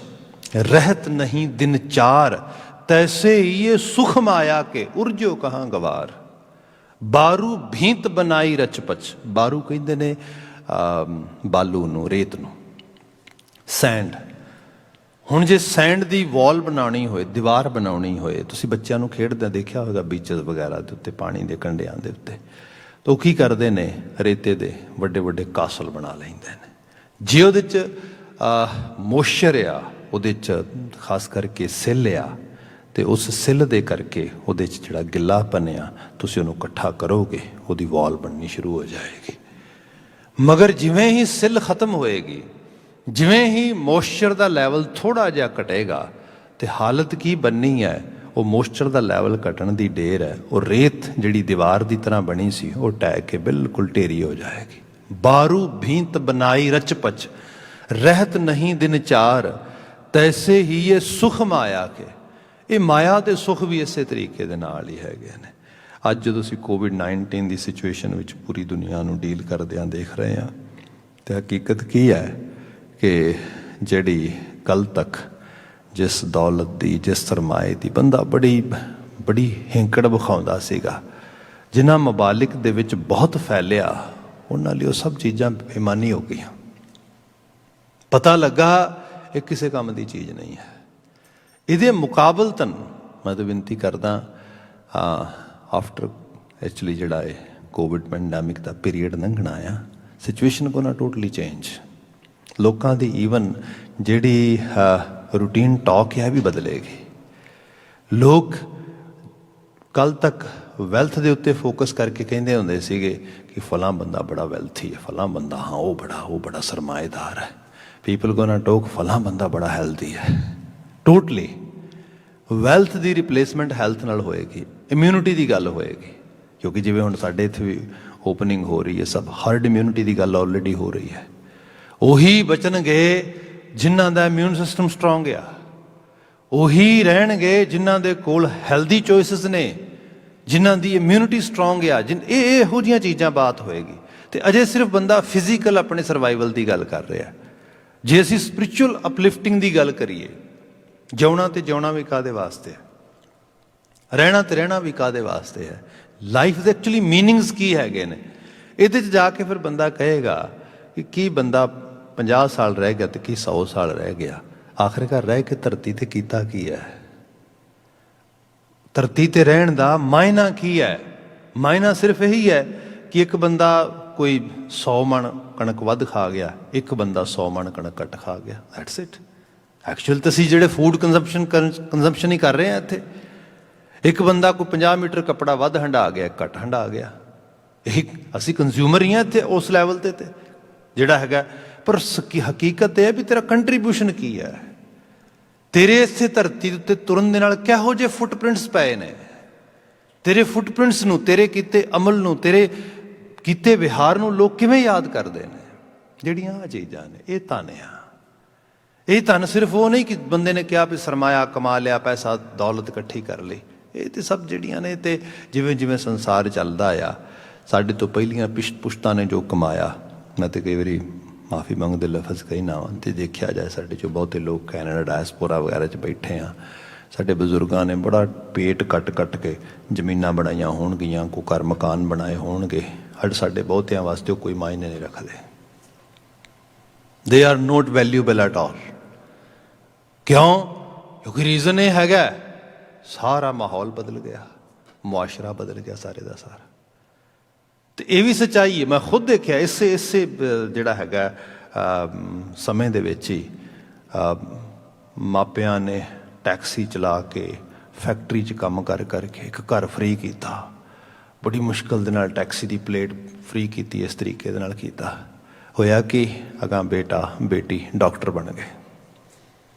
S1: ਰਹਿਤ ਨਹੀਂ ਦਿਨ ਚਾਰ, ਤੈਸੇ ਇਹ ਸੁਖ ਮਾਇਆ ਕੇ ਉਰਜੋ ਕਹਾਂ ਗਵਾਰ। ਬਾਰੂ ਭੀਂਤ ਬਨਾਈ ਰਚਪਚ, ਬਾਰੂ ਕਹਿੰਦੇ ਨੇ ਬਾਲੂ ਨੂੰ, ਰੇਤ ਨੂੰ, ਸੈਂਡ। ਹੁਣ ਜੇ ਸੈਂਡ ਦੀ ਵਾਲ ਬਣਾਉਣੀ ਹੋਏ, ਦੀਵਾਰ ਬਣਾਉਣੀ ਹੋਏ, ਤੁਸੀਂ ਬੱਚਿਆਂ ਨੂੰ ਖੇਡਦਿਆਂ ਦੇਖਿਆ ਹੋਵੇਗਾ ਬੀਚਸ ਵਗੈਰਾ ਦੇ ਉੱਤੇ, ਪਾਣੀ ਦੇ ਕੰਢਿਆਂ ਦੇ ਉੱਤੇ, ਤਾਂ ਉਹ ਕੀ ਕਰਦੇ ਨੇ? ਰੇਤੇ ਦੇ ਵੱਡੇ ਵੱਡੇ ਕਾਸਲ ਬਣਾ ਲੈਂਦੇ ਨੇ। ਜੇ ਉਹਦੇ 'ਚ ਮੋਇਸਚਰ ਆ, ਉਹਦੇ 'ਚ ਖਾਸ ਕਰਕੇ ਸਿੱਲ ਆ, ਅਤੇ ਉਸ ਸਿੱਲ ਦੇ ਕਰਕੇ ਉਹਦੇ 'ਚ ਜਿਹੜਾ ਗਿੱਲਾਪਨ ਆ, ਤੁਸੀਂ ਉਹਨੂੰ ਇਕੱਠਾ ਕਰੋਗੇ, ਉਹਦੀ ਵਾਲ ਬਣਨੀ ਸ਼ੁਰੂ ਹੋ ਜਾਏਗੀ। ਮਗਰ ਜਿਵੇਂ ਹੀ ਸਿੱਲ ਖਤਮ ਹੋਏਗੀ, ਜਿਵੇਂ ਹੀ ਮੋਇਸਚਰ ਦਾ ਲੈਵਲ ਥੋੜ੍ਹਾ ਜਿਹਾ ਘਟੇਗਾ, ਅਤੇ ਹਾਲਤ ਕੀ ਬਣਨੀ ਹੈ? ਉਹ ਮੋਇਸਚਰ ਦਾ ਲੈਵਲ ਘਟਣ ਦੀ ਢੇਰ ਹੈ, ਉਹ ਰੇਤ ਜਿਹੜੀ ਦੀਵਾਰ ਦੀ ਤਰ੍ਹਾਂ ਬਣੀ ਸੀ ਉਹ ਢਹਿ ਕੇ ਬਿਲਕੁਲ ਢੇਰੀ ਹੋ ਜਾਏਗੀ। ਬਾਰੂ ਭੀਂਤ ਬਨਾਈ ਰਚਪਚ, ਰਹਿਤ ਨਹੀਂ ਦਿਨ ਚਾਰ, ਤੈਸੇ ਹੀ ਇਹ ਸੁਖ ਮਾਇਆ ਕੇ। ਇਹ ਮਾਇਆ ਦੇ ਸੁੱਖ ਵੀ ਇਸੇ ਤਰੀਕੇ ਦੇ ਨਾਲ ਹੀ ਹੈਗੇ ਨੇ। ਅੱਜ ਜਦੋਂ ਅਸੀਂ ਕੋਵਿਡ-19 ਦੀ ਸਿਚੁਏਸ਼ਨ ਵਿੱਚ ਪੂਰੀ ਦੁਨੀਆ ਨੂੰ ਡੀਲ ਕਰਦਿਆਂ ਦੇਖ ਰਹੇ ਹਾਂ, ਅਤੇ ਹਕੀਕਤ ਕੀ ਹੈ ਕਿ ਜਿਹੜੀ ਕੱਲ੍ਹ ਤੱਕ ਜਿਸ ਦੌਲਤ ਦੀ, ਜਿਸ ਸਰਮਾਏ ਦੀ ਬੰਦਾ ਬੜੀ ਹਿੰਕੜ ਵਿਖਾਉਂਦਾ ਸੀਗਾ, ਜਿਨ੍ਹਾਂ ਮਬਾਲਿਕ ਦੇ ਵਿੱਚ ਬਹੁਤ ਫੈਲਿਆ, ਉਹਨਾਂ ਲਈ ਉਹ ਸਭ ਚੀਜ਼ਾਂ ਬੇਈਮਾਨੀ ਹੋ ਗਈਆਂ। पता लगा ये किसी काम की चीज़ नहीं है। ਇਹਦੇ ਮੁਕਾਬਲਤਨ मैं तो विनती करदा आफ्टर एक्चुअली जिहड़ा है कोविड पैंडैमिक का पीरीयड लंघना आ, सिचुएशन को ना टोटली चेंज, लोगों की ईवन जिहड़ी रूटीन टॉक है भी बदलेगी। लोग कल तक वैल्थ के उत्ते फोकस करके कहते होंदे सीगे कि फलां बंदा बड़ा वैल्थी है, फलां बंदा हाँ वो बड़ा सरमाएदार है। पीपल को ना टोक फलां बंदा बड़ा हैल्दी है। टोटली वैल्थ की रिप्लेसमेंट हैल्थ नाल होएगी, इम्यूनिटी की गल होएगी। क्योंकि जिवें हुण साडे इत्थे भी ओपनिंग हो रही है, सब हर्ड इम्यूनिटी की गल ऑलरेडी हो रही है। ਉਹੀ ਬਚਣਗੇ ਜਿਨ੍ਹਾਂ ਦਾ ਇਮਿਊਨ ਸਿਸਟਮ ਸਟਰੋਂਗ ਆ, ਉਹੀ ਰਹਿਣਗੇ ਜਿਨ੍ਹਾਂ ਦੇ ਕੋਲ ਹੈਲਦੀ ਚੋਇਸਿਸ ਨੇ, ਜਿਨ੍ਹਾਂ ਦੀ ਇਮਿਊਨਿਟੀ ਸਟਰੋਂਗ ਆ। ਇਹ ਇਹੋ ਜਿਹੀਆਂ ਚੀਜ਼ਾਂ ਬਾਤ ਹੋਏਗੀ। ਤੇ ਅਜੇ ਸਿਰਫ ਬੰਦਾ ਫਿਜ਼ੀਕਲ ਆਪਣੇ ਸਰਵਾਈਵਲ ਦੀ ਗੱਲ ਕਰ ਰਿਹਾ। ਜੇ ਅਸੀਂ ਸਪਿਰਿਚੁਅਲ ਅਪਲਿਫਟਿੰਗ ਦੀ ਗੱਲ ਕਰੀਏ, ਜਿਉਣਾ ਤੇ ਜਿਉਣਾ ਵੀ ਕਾਹਦੇ ਵਾਸਤੇ ਹੈ, ਰਹਿਣਾ ਤੇ ਰਹਿਣਾ ਵੀ ਕਾਹਦੇ ਵਾਸਤੇ ਹੈ, ਲਾਈਫ ਦੇ ਐਕਚੁਅਲੀ ਮੀਨਿੰਗਸ ਕੀ ਹੈਗੇ ਨੇ, ਇਹਦੇ 'ਚ ਜਾ ਕੇ ਫਿਰ ਬੰਦਾ ਕਹੇਗਾ ਕਿ ਕੀ ਬੰਦਾ 50 ਸਾਲ ਰਹਿ ਗਿਆ ਤੇ ਕੀ 100 ਸਾਲ ਰਹਿ ਗਿਆ। ਆਖਿਰਕਾਰ ਰਹਿ ਕੇ ਧਰਤੀ ਤੇ ਕੀਤਾ ਕੀ ਹੈ? ਧਰਤੀ ਤੇ ਰਹਿਣ ਦਾ ਮਾਇਨਾ ਕੀ ਹੈ? ਮਾਇਨਾ ਸਿਰਫ ਇਹੀ ਹੈ ਕਿ ਇੱਕ ਬੰਦਾ ਕੋਈ 100 ਮਣ ਕਣਕ ਵੱਧ ਖਾ ਗਿਆ, ਇੱਕ ਬੰਦਾ 100 ਮਣ ਕਣਕ ਘੱਟ ਖਾ ਗਿਆ। That's it. ਐਕਚੁਅਲ ਤਾਂ ਅਸੀਂ ਜਿਹੜੇ ਫੂਡ ਕੰਜ਼ੰਪਸ਼ਨ ਹੀ ਕਰ ਰਹੇ ਹਾਂ ਇੱਥੇ, ਇੱਕ ਬੰਦਾ ਕੋਈ 50 ਮੀਟਰ ਕੱਪੜਾ ਵੱਧ ਹੰਢਾ ਗਿਆ, ਘੱਟ ਹੰਢਾ ਗਿਆ। ਇਹ ਅਸੀਂ ਕੰਜ਼ਿਊਮਰ ਹੀ ਹਾਂ ਇੱਥੇ ਉਸ ਲੈਵਲ ਤੇ ਜਿਹੜਾ ਹੈਗਾ। ਪਰ ਹਕੀਕਤ ਇਹ ਹੈ ਵੀ ਤੇਰਾ ਕੰਟਰੀਬਿਊਸ਼ਨ ਕੀ ਹੈ, ਤੇਰੇ ਇਸੇ ਧਰਤੀ ਦੇ ਉੱਤੇ ਤੁਰਨ ਦੇ ਨਾਲ ਕਿਹੋ ਜਿਹੇ ਫੁੱਟਪ੍ਰਿੰਟਸ ਪਏ ਨੇ। ਤੇਰੇ ਫੁੱਟਪ੍ਰਿੰਟਸ ਨੂੰ, ਤੇਰੇ ਕੀਤੇ ਅਮਲ ਨੂੰ, ਤੇਰੇ ਕੀਤੇ ਵਿਹਾਰ ਨੂੰ ਲੋਕ ਕਿਵੇਂ ਯਾਦ ਕਰਦੇ ਨੇ। ਜਿਹੜੀਆਂ ਆਹ ਚੀਜ਼ਾਂ ਨੇ ਇਹ ਧਨ ਆ। ਇਹ ਧਨ ਸਿਰਫ ਉਹ ਨਹੀਂ ਕਿ ਬੰਦੇ ਨੇ ਕਿਹਾ ਵੀ ਸਰਮਾਇਆ ਕਮਾ ਲਿਆ, ਪੈਸਾ ਦੌਲਤ ਇਕੱਠੀ ਕਰ ਲਈ। ਇਹ ਤੇ ਸਭ ਜਿਹੜੀਆਂ ਨੇ ਤੇ ਜਿਵੇਂ ਜਿਵੇਂ ਸੰਸਾਰ ਚੱਲਦਾ ਆ, ਸਾਡੇ ਤੋਂ ਪਹਿਲੀਆਂ ਪੁਸ਼ਤਾਂ ਨੇ ਜੋ ਕਮਾਇਆ, ਮੈਂ ਤਾਂ ਕਈ ਵਾਰੀ ਮਾਫੀ ਮੰਗਦੇ ਲਫ਼ਜ਼ ਕਹੀ ਨਾ ਤੇ ਦੇਖਿਆ ਜਾਏ ਸਾਡੇ 'ਚੋਂ ਬਹੁਤੇ ਲੋਕ ਕੈਨੇਡਾ ਡਾਇਸਪੋਰਾ ਵਗੈਰਾ 'ਚ ਬੈਠੇ ਆ। ਸਾਡੇ ਬਜ਼ੁਰਗਾਂ ਨੇ ਬੜਾ ਪੇਟ ਕੱਟ ਕੇ ਜ਼ਮੀਨਾਂ ਬਣਾਈਆਂ ਹੋਣਗੀਆਂ, ਕੋਈ ਘਰ ਮਕਾਨ ਬਣਾਏ ਹੋਣਗੇ। ਸਾਡੇ ਬਹੁਤਿਆਂ ਵਾਸਤੇ ਉਹ ਕੋਈ ਮਾਇਨੇ ਨਹੀਂ ਰੱਖਦੇ। They are note valuable at all. ਕਿਉਂ? ਕਿਉਂਕਿ ਰੀਜ਼ਨ ਇਹ ਹੈਗਾ ਸਾਰਾ ਮਾਹੌਲ ਬਦਲ ਗਿਆ, ਮੁਆਸ਼ਰਾ ਬਦਲ ਗਿਆ ਸਾਰੇ ਦਾ ਸਾਰਾ। ਤੇ ਇਹ ਵੀ ਸੱਚਾਈ ਹੈ, ਮੈਂ ਖੁਦ ਦੇਖਿਆ ਇਸੇ ਜਿਹੜਾ ਹੈਗਾ ਸਮੇਂ ਦੇ ਵਿੱਚ ਹੀ ਮਾਪਿਆਂ ਨੇ ਟੈਕਸੀ ਚਲਾ ਕੇ ਫੈਕਟਰੀ 'ਚ ਕੰਮ ਕਰਕੇ ਇੱਕ ਘਰ ਫ੍ਰੀ ਕੀਤਾ। ਬੜੀ ਮੁਸ਼ਕਿਲ ਦੇ ਨਾਲ ਟੈਕਸੀ ਦੀ ਪਲੇਟ ਫ੍ਰੀ ਕੀਤੀ। ਇਸ ਤਰੀਕੇ ਦੇ ਨਾਲ ਕੀਤਾ। ਹੋਇਆ ਕਿ ਅਗਾਂ ਬੇਟਾ ਬੇਟੀ ਡਾਕਟਰ ਬਣ ਗਏ।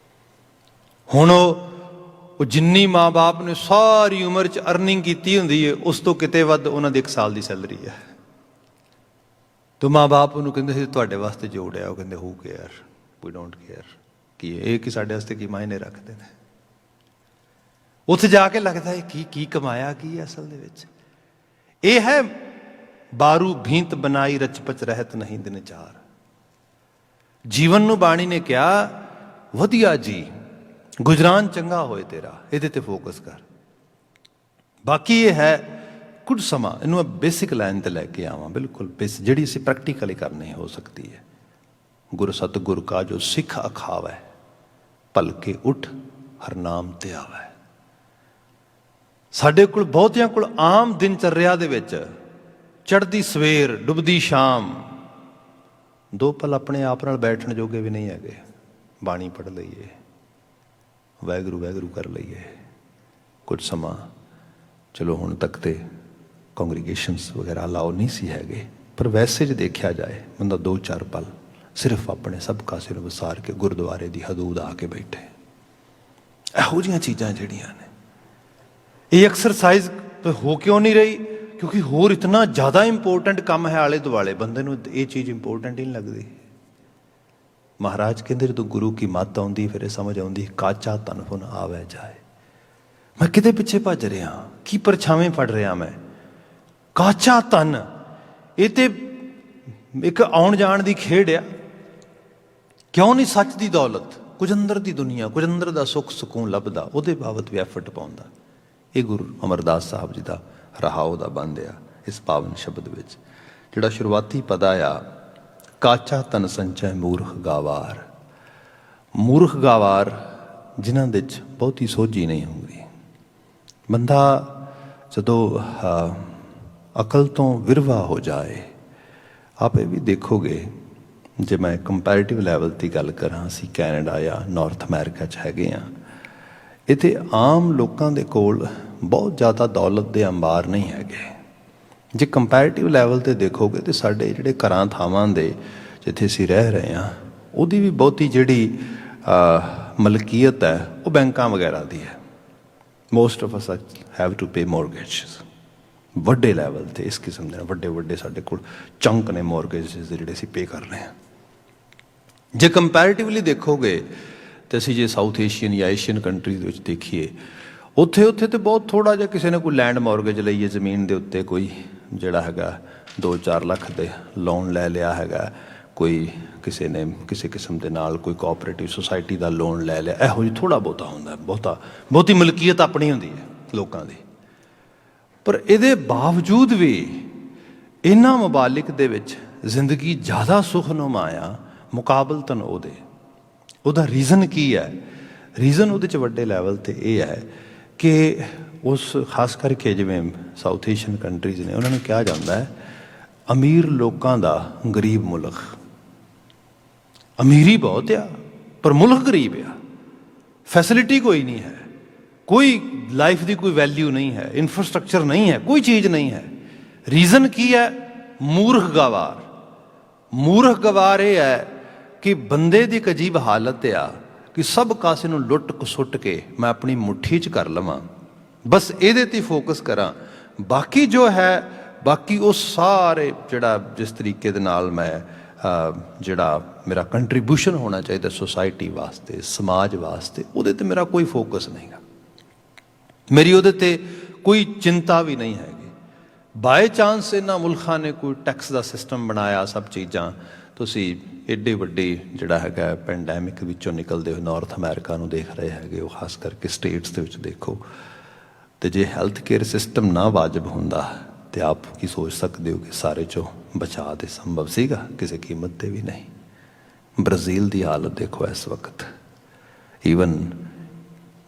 S1: ਹੁਣ ਉਹ ਜਿੰਨੀ ਮਾਂ ਬਾਪ ਨੇ ਸਾਰੀ ਉਮਰ 'ਚ ਅਰਨਿੰਗ ਕੀਤੀ ਹੁੰਦੀ ਹੈ, ਉਸ ਤੋਂ ਕਿਤੇ ਵੱਧ ਉਹਨਾਂ ਦੀ 1 ਸਾਲ ਦੀ ਸੈਲਰੀ ਹੈ। ਤੇ ਮਾਂ ਬਾਪ ਉਹਨੂੰ ਕਹਿੰਦੇ ਸੀ ਤੁਹਾਡੇ ਵਾਸਤੇ ਜੋੜਿਆ। ਉਹ ਕਹਿੰਦੇ ਹੂ ਕੇਅਰ, ਵੀ ਡੋਂਟ ਕੇਅਰ। ਕੀ ਇਹ ਕਿ ਸਾਡੇ ਵਾਸਤੇ ਕੀ ਮਾਇਨੇ ਰੱਖਦੇ ਨੇ। ਉੱਥੇ ਜਾ ਕੇ ਲੱਗਦਾ ਹੈ ਕੀ ਕਮਾਇਆ ਕੀ ਹੈ ਅਸਲ ਦੇ ਵਿੱਚ। ਇਹ ਹੈ ਬਾਰੂ ਭੀਂਤ ਬਣਾਈ ਰਚਪਚ ਰਹਿਤ ਨਹੀਂ ਦਿਨ ਚਾਰ। ਜੀਵਨ ਨੂੰ ਬਾਣੀ ਨੇ ਕਿਹਾ ਵਧੀਆ ਜੀ, ਗੁਜਰਾਨ ਚੰਗਾ ਹੋਏ ਤੇਰਾ, ਇਹਦੇ ਤੇ ਫੋਕਸ ਕਰ। ਬਾਕੀ ਇਹ ਹੈ ਕੁਝ ਸਮਾਂ ਇਹਨੂੰ ਬੇਸਿਕ ਲਾਈਨ ਤੇ ਲੈ ਕੇ ਆਵਾਂ, ਬਿਲਕੁਲ ਜਿਹੜੀ ਅਸੀਂ ਪ੍ਰੈਕਟੀਕਲੀ ਕਰਨੀ ਹੋ ਸਕਦੀ ਹੈ। ਗੁਰ ਸਤਿਗੁਰ ਕਾ ਜੋ ਸਿੱਖ ਅਖਾਵੈ, ਭਲਕੇ ਉੱਠ ਹਰ ਨਾਮ ਤੇ ਆਵੈ। ਸਾਡੇ ਕੋਲ ਬਹੁਤਿਆਂ ਕੋਲ ਆਮ ਦਿਨਚਰਿਆ ਦੇ ਵਿੱਚ ਚੜ੍ਹਦੀ ਸਵੇਰ ਡੁੱਬਦੀ ਸ਼ਾਮ 2 ਪਲ ਆਪਣੇ ਆਪ ਨਾਲ ਬੈਠਣ ਜੋਗੇ ਵੀ ਨਹੀਂ ਹੈਗੇ। ਬਾਣੀ ਪੜ੍ਹ ਲਈਏ, ਵਾਹਿਗੁਰੂ ਵਾਹਿਗੁਰੂ ਕਰ ਲਈਏ ਕੁਝ ਸਮਾਂ। ਚਲੋ ਹੁਣ ਤੱਕ ਤੇ ਕੰਗਰੀਗੇਸ਼ਨਸ ਵਗੈਰਾ ਅਲਾਓ ਨਹੀਂ ਸੀ ਹੈਗੇ, ਪਰ ਵੈਸੇ ਜੇ ਦੇਖਿਆ ਜਾਏ ਬੰਦਾ 2-4 ਪਲ ਸਿਰਫ ਆਪਣੇ ਸਭ ਕਾਸੇ ਨੂੰ ਵਿਸਾਰ ਕੇ ਗੁਰਦੁਆਰੇ ਦੀ ਹਦੂਦ ਆ ਕੇ ਬੈਠੇ। ਇਹੋ ਜਿਹੀਆਂ ਚੀਜ਼ਾਂ ਜਿਹੜੀਆਂ ਨੇ ਇਹ ਐਕਸਰਸਾਈਜ਼ ਹੋ ਕਿਉਂ ਨਹੀਂ ਰਹੀ? ਕਿਉਂਕਿ ਹੋਰ ਇਤਨਾ ਜ਼ਿਆਦਾ ਇੰਪੋਰਟੈਂਟ ਕੰਮ ਹੈ ਆਲੇ ਦੁਆਲੇ, ਬੰਦੇ ਨੂੰ ਇਹ ਚੀਜ਼ ਇੰਪੋਰਟੈਂਟ ਹੀ ਨਹੀਂ ਲੱਗਦੀ। ਮਹਾਰਾਜ ਕਹਿੰਦੇ ਜਦੋਂ ਗੁਰੂ ਕੀ ਮੱਤ ਆਉਂਦੀ ਫਿਰ ਇਹ ਸਮਝ ਆਉਂਦੀ ਕਾਚਾ ਧਨ ਫੁਨ ਆਵੈ ਜਾਏ। ਮੈਂ ਕਿਤੇ ਪਿੱਛੇ ਭੱਜ ਰਿਹਾ, ਕੀ ਪਰਛਾਵੇਂ ਫੜ ਰਿਹਾ ਮੈਂ। ਕਾਚਾ ਧਨ ਇਹ ਤੇ ਇੱਕ ਆਉਣ ਜਾਣ ਦੀ ਖੇਡ ਆ। ਕਿਉਂ ਨਹੀਂ ਸੱਚ ਦੀ ਦੌਲਤ, ਕੁਝ ਅੰਦਰ ਦੀ ਦੁਨੀਆ, ਕੁਝ ਅੰਦਰ ਦਾ ਸੁੱਖ ਸਕੂਨ ਲੱਭਦਾ, ਉਹਦੇ ਬਾਬਤ ਵੀ ਐਫਰਟ ਪਾਉਂਦਾ। ਇਹ ਗੁਰੂ ਅਮਰਦਾਸ ਸਾਹਿਬ ਜੀ ਦਾ ਰਹਾਉ ਦਾ ਬੰਦ ਆ ਇਸ ਪਾਵਨ ਸ਼ਬਦ ਵਿੱਚ। ਜਿਹੜਾ ਸ਼ੁਰੂਆਤੀ ਪਦਾ ਆ ਕਾਚਾ ਤਨ ਸੰਚੈ ਮੂਰਖ ਗਾਵਾਰ, ਮੂਰਖ ਗਾਵਾਰ ਜਿਨ੍ਹਾਂ ਦੇ 'ਚ ਬਹੁਤੀ ਸੋਝੀ ਨਹੀਂ ਹੁੰਦੀ। ਬੰਦਾ ਜਦੋਂ ਅਕਲ ਤੋਂ ਵਿਰਵਾ ਹੋ ਜਾਏ, ਆਪ ਇਹ ਵੀ ਦੇਖੋਗੇ, ਜੇ ਮੈਂ ਕੰਪੈਰੇਟਿਵ ਲੈਵਲ ਦੀ ਗੱਲ ਕਰਾਂ, ਅਸੀਂ ਕੈਨੇਡਾ ਜਾਂ ਨਾਰਥ ਅਮਰੀਕਾ 'ਚ ਹੈਗੇ ਹਾਂ, ਇੱਥੇ ਆਮ ਲੋਕਾਂ ਦੇ ਕੋਲ ਬਹੁਤ ਜ਼ਿਆਦਾ ਦੌਲਤ ਦੇ ਅੰਬਾਰ ਨਹੀਂ ਹੈਗੇ। ਜੇ ਕੰਪੈਰੇਟਿਵ ਲੈਵਲ 'ਤੇ ਦੇਖੋਗੇ ਤਾਂ ਸਾਡੇ ਜਿਹੜੇ ਘਰਾਂ ਥਾਵਾਂ ਦੇ ਜਿੱਥੇ ਅਸੀਂ ਰਹਿ ਰਹੇ ਹਾਂ, ਉਹਦੀ ਵੀ ਬਹੁਤੀ ਜਿਹੜੀ ਮਲਕੀਅਤ ਹੈ ਉਹ ਬੈਂਕਾਂ ਵਗੈਰਾ ਦੀ ਹੈ। Most of us have to pay mortgages ਵੱਡੇ ਲੈਵਲ 'ਤੇ। ਇਸ ਕਿਸਮ ਦੇ ਵੱਡੇ ਵੱਡੇ ਸਾਡੇ ਕੋਲ ਚੰਕ ਨੇ ਮੋਰਗੇਜਸ ਦੇ ਜਿਹੜੇ ਅਸੀਂ ਪੇ ਕਰ ਰਹੇ ਹਾਂ। ਜੇ ਕੰਪੈਰੇਟਿਵਲੀ ਦੇਖੋਗੇ ਤੇ ਅਸੀਂ ਜੇ ਸਾਊਥ ਏਸ਼ੀਅਨ ਜਾਂ ਏਸ਼ੀਅਨ ਕੰਟਰੀਜ਼ ਵਿੱਚ ਦੇਖੀਏ, ਉੱਥੇ ਤਾਂ ਬਹੁਤ ਥੋੜ੍ਹਾ ਜਿਹਾ ਕਿਸੇ ਨੇ ਕੋਈ ਲੈਂਡ ਮੋਰਗੇਜ ਲਈ ਹੈ, ਜ਼ਮੀਨ ਦੇ ਉੱਤੇ ਕੋਈ ਜਿਹੜਾ ਹੈਗਾ 2-4 ਲੱਖ ਦੇ ਲੋਨ ਲੈ ਲਿਆ ਹੈਗਾ, ਕੋਈ ਕਿਸੇ ਨੇ ਕਿਸੇ ਕਿਸਮ ਦੇ ਨਾਲ ਕੋਈ ਕੋਆਪਰੇਟਿਵ ਸੁਸਾਇਟੀ ਦਾ ਲੋਨ ਲੈ ਲਿਆ, ਇਹੋ ਜਿਹੀ ਥੋੜ੍ਹਾ ਬਹੁਤਾ ਹੁੰਦਾ, ਬਹੁਤੀ ਮਲਕੀਅਤ ਆਪਣੀ ਹੁੰਦੀ ਹੈ ਲੋਕਾਂ ਦੀ। ਪਰ ਇਹਦੇ ਬਾਵਜੂਦ ਵੀ ਇਹਨਾਂ ਮਮਾਲਿਕ ਦੇ ਵਿੱਚ ਜ਼ਿੰਦਗੀ ਜ਼ਿਆਦਾ ਸੁਖਨੁਮਾ ਆ ਮੁਕਾਬਲਤਨ ਉਹਦਾ ਰੀਜ਼ਨ ਕੀ ਹੈ? ਰੀਜ਼ਨ ਉਹਦੇ 'ਚ ਵੱਡੇ ਲੈਵਲ 'ਤੇ ਇਹ ਹੈ ਕਿ ਉਸ ਖਾਸ ਕਰਕੇ ਜਿਵੇਂ ਸਾਊਥ ਏਸ਼ੀਅਨ ਕੰਟਰੀਜ਼ ਨੇ, ਉਹਨਾਂ ਨੂੰ ਕਿਹਾ ਜਾਂਦਾ ਹੈ ਅਮੀਰ ਲੋਕਾਂ ਦਾ ਗਰੀਬ ਮੁਲਕ। ਅਮੀਰੀ ਬਹੁਤ ਆ ਪਰ ਮੁਲਕ ਗਰੀਬ ਆ, ਫੈਸਿਲਿਟੀ ਕੋਈ ਨਹੀਂ ਹੈ, ਕੋਈ ਲਾਈਫ ਦੀ ਕੋਈ ਵੈਲਿਊ ਨਹੀਂ ਹੈ, ਇਨਫਰਾਸਟਰਕਚਰ ਨਹੀਂ ਹੈ, ਕੋਈ ਚੀਜ਼ ਨਹੀਂ ਹੈ। ਰੀਜ਼ਨ ਕੀ ਹੈ? ਮੂਰਖ ਗਵਾਰ। ਮੂਰਖ ਗਵਾਰ ਇਹ ਹੈ ਕਿ ਬੰਦੇ ਦੀ ਇੱਕ ਅਜੀਬ ਹਾਲਤ ਆ ਕਿ ਸਭ ਕਾਸੇ ਨੂੰ ਲੁੱਟ ਖਸੁੱਟ ਕੇ ਮੈਂ ਆਪਣੀ ਮੁੱਠੀ 'ਚ ਕਰ ਲਵਾਂ, ਬਸ ਇਹਦੇ 'ਤੇ ਫੋਕਸ ਕਰਾਂ। ਬਾਕੀ ਜੋ ਹੈ, ਬਾਕੀ ਉਹ ਸਾਰੇ ਜਿਹੜਾ ਜਿਸ ਤਰੀਕੇ ਦੇ ਨਾਲ ਮੈਂ ਜਿਹੜਾ ਮੇਰਾ ਕੰਟਰੀਬਿਊਸ਼ਨ ਹੋਣਾ ਚਾਹੀਦਾ ਸੋਸਾਇਟੀ ਵਾਸਤੇ, ਸਮਾਜ ਵਾਸਤੇ, ਉਹਦੇ 'ਤੇ ਮੇਰਾ ਕੋਈ ਫੋਕਸ ਨਹੀਂ ਗਾ, ਮੇਰੀ ਉਹਦੇ 'ਤੇ ਕੋਈ ਚਿੰਤਾ ਵੀ ਨਹੀਂ ਹੈਗੀ। ਬਾਏ ਚਾਂਸ ਇਹਨਾਂ ਮੁਲਕਾਂ ਨੇ ਕੋਈ ਟੈਕਸ ਦਾ ਸਿਸਟਮ ਬਣਾਇਆ, ਸਭ ਚੀਜ਼ਾਂ ਤੁਸੀਂ ਏਡੇ ਵੱਡੇ ਜਿਹੜਾ ਹੈਗਾ ਪੈਂਡੈਮਿਕ ਵਿੱਚੋਂ ਨਿਕਲਦੇ ਹੋਏ ਨਾਰਥ ਅਮਰੀਕਾ ਨੂੰ ਦੇਖ ਰਹੇ ਹੈਗੇ ਹੋ, ਖਾਸ ਕਰਕੇ ਸਟੇਟਸ ਦੇ ਵਿੱਚ ਦੇਖੋ। ਅਤੇ ਜੇ ਹੈਲਥ ਕੇਅਰ ਸਿਸਟਮ ਨਾ ਵਾਜਬ ਹੁੰਦਾ ਤਾਂ ਆਪ ਕੀ ਸੋਚ ਸਕਦੇ ਹੋ ਕਿ ਸਾਰੇ 'ਚੋਂ ਬਚਾਅ ਤਾਂ ਸੰਭਵ ਸੀਗਾ? ਕਿਸੇ ਕੀਮਤ 'ਤੇ ਵੀ ਨਹੀਂ। ਬ੍ਰਾਜ਼ੀਲ ਦੀ ਹਾਲਤ ਦੇਖੋ ਇਸ ਵਕਤ, ਈਵਨ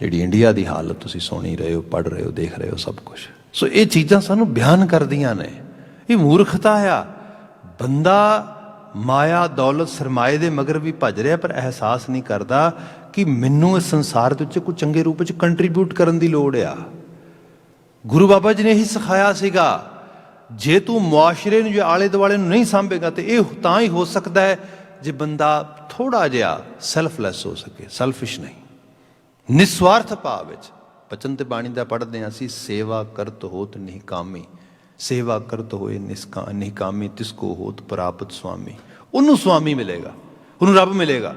S1: ਜਿਹੜੀ ਇੰਡੀਆ ਦੀ ਹਾਲਤ ਤੁਸੀਂ ਸੁਣ ਹੀ ਰਹੇ ਹੋ, ਪੜ੍ਹ ਰਹੇ ਹੋ, ਦੇਖ ਰਹੇ ਹੋ ਸਭ ਕੁਛ। ਸੋ ਇਹ ਚੀਜ਼ਾਂ ਸਾਨੂੰ ਬਿਆਨ ਕਰਦੀਆਂ ਨੇ ਇਹ ਮੂਰਖਤਾ ਆ। ਬੰਦਾ ਮਾਇਆ ਦੌਲਤ ਸਰਮਾਏ ਦੇ ਮਗਰ ਵੀ ਭੱਜ ਰਿਹਾ, ਪਰ ਅਹਿਸਾਸ ਨਹੀਂ ਕਰਦਾ ਕਿ ਮੈਨੂੰ ਇਸ ਸੰਸਾਰ ਦੇ ਉੱਤੇ ਕੋਈ ਚੰਗੇ ਰੂਪ ਵਿੱਚ ਕੰਟਰੀਬਿਊਟ ਕਰਨ ਦੀ ਲੋੜ ਆ। ਗੁਰੂ ਬਾਬਾ ਜੀ ਨੇ ਇਹੀ ਸਿਖਾਇਆ ਸੀਗਾ, ਜੇ ਤੂੰ ਮੁਆਸ਼ਰੇ ਨੂੰ, ਜੇ ਆਲੇ ਦੁਆਲੇ ਨੂੰ ਨਹੀਂ ਸਾਂਭੇਗਾ ਤਾਂ ਇਹ ਤਾਂ ਹੀ ਹੋ ਸਕਦਾ ਹੈ ਜੇ ਬੰਦਾ ਥੋੜ੍ਹਾ ਜਿਹਾ ਸੈਲਫਲੈਸ ਹੋ ਸਕੇ, ਸੈਲਫਿਸ਼ ਨਹੀਂ, ਨਿਸਵਾਰਥ ਭਾਵ ਵਿੱਚ। ਬਚਨ ਤੇ ਬਾਣੀ ਦਾ ਪੜ੍ਹਦੇ ਹਾਂ ਅਸੀਂ, ਸੇਵਾ ਕਰਤ ਹੋਤ ਨਿਹਕਾਮੀ, ਸੇਵਾ ਕਰਤ ਹੋਏ ਨਿਹਕਾਮੀ ਤਿਸ ਕੋ ਹੋਤ ਪ੍ਰਾਪਤ ਸੁਆਮੀ। ਉਹਨੂੰ ਸੁਆਮੀ ਮਿਲੇਗਾ, ਉਹਨੂੰ ਰੱਬ ਮਿਲੇਗਾ।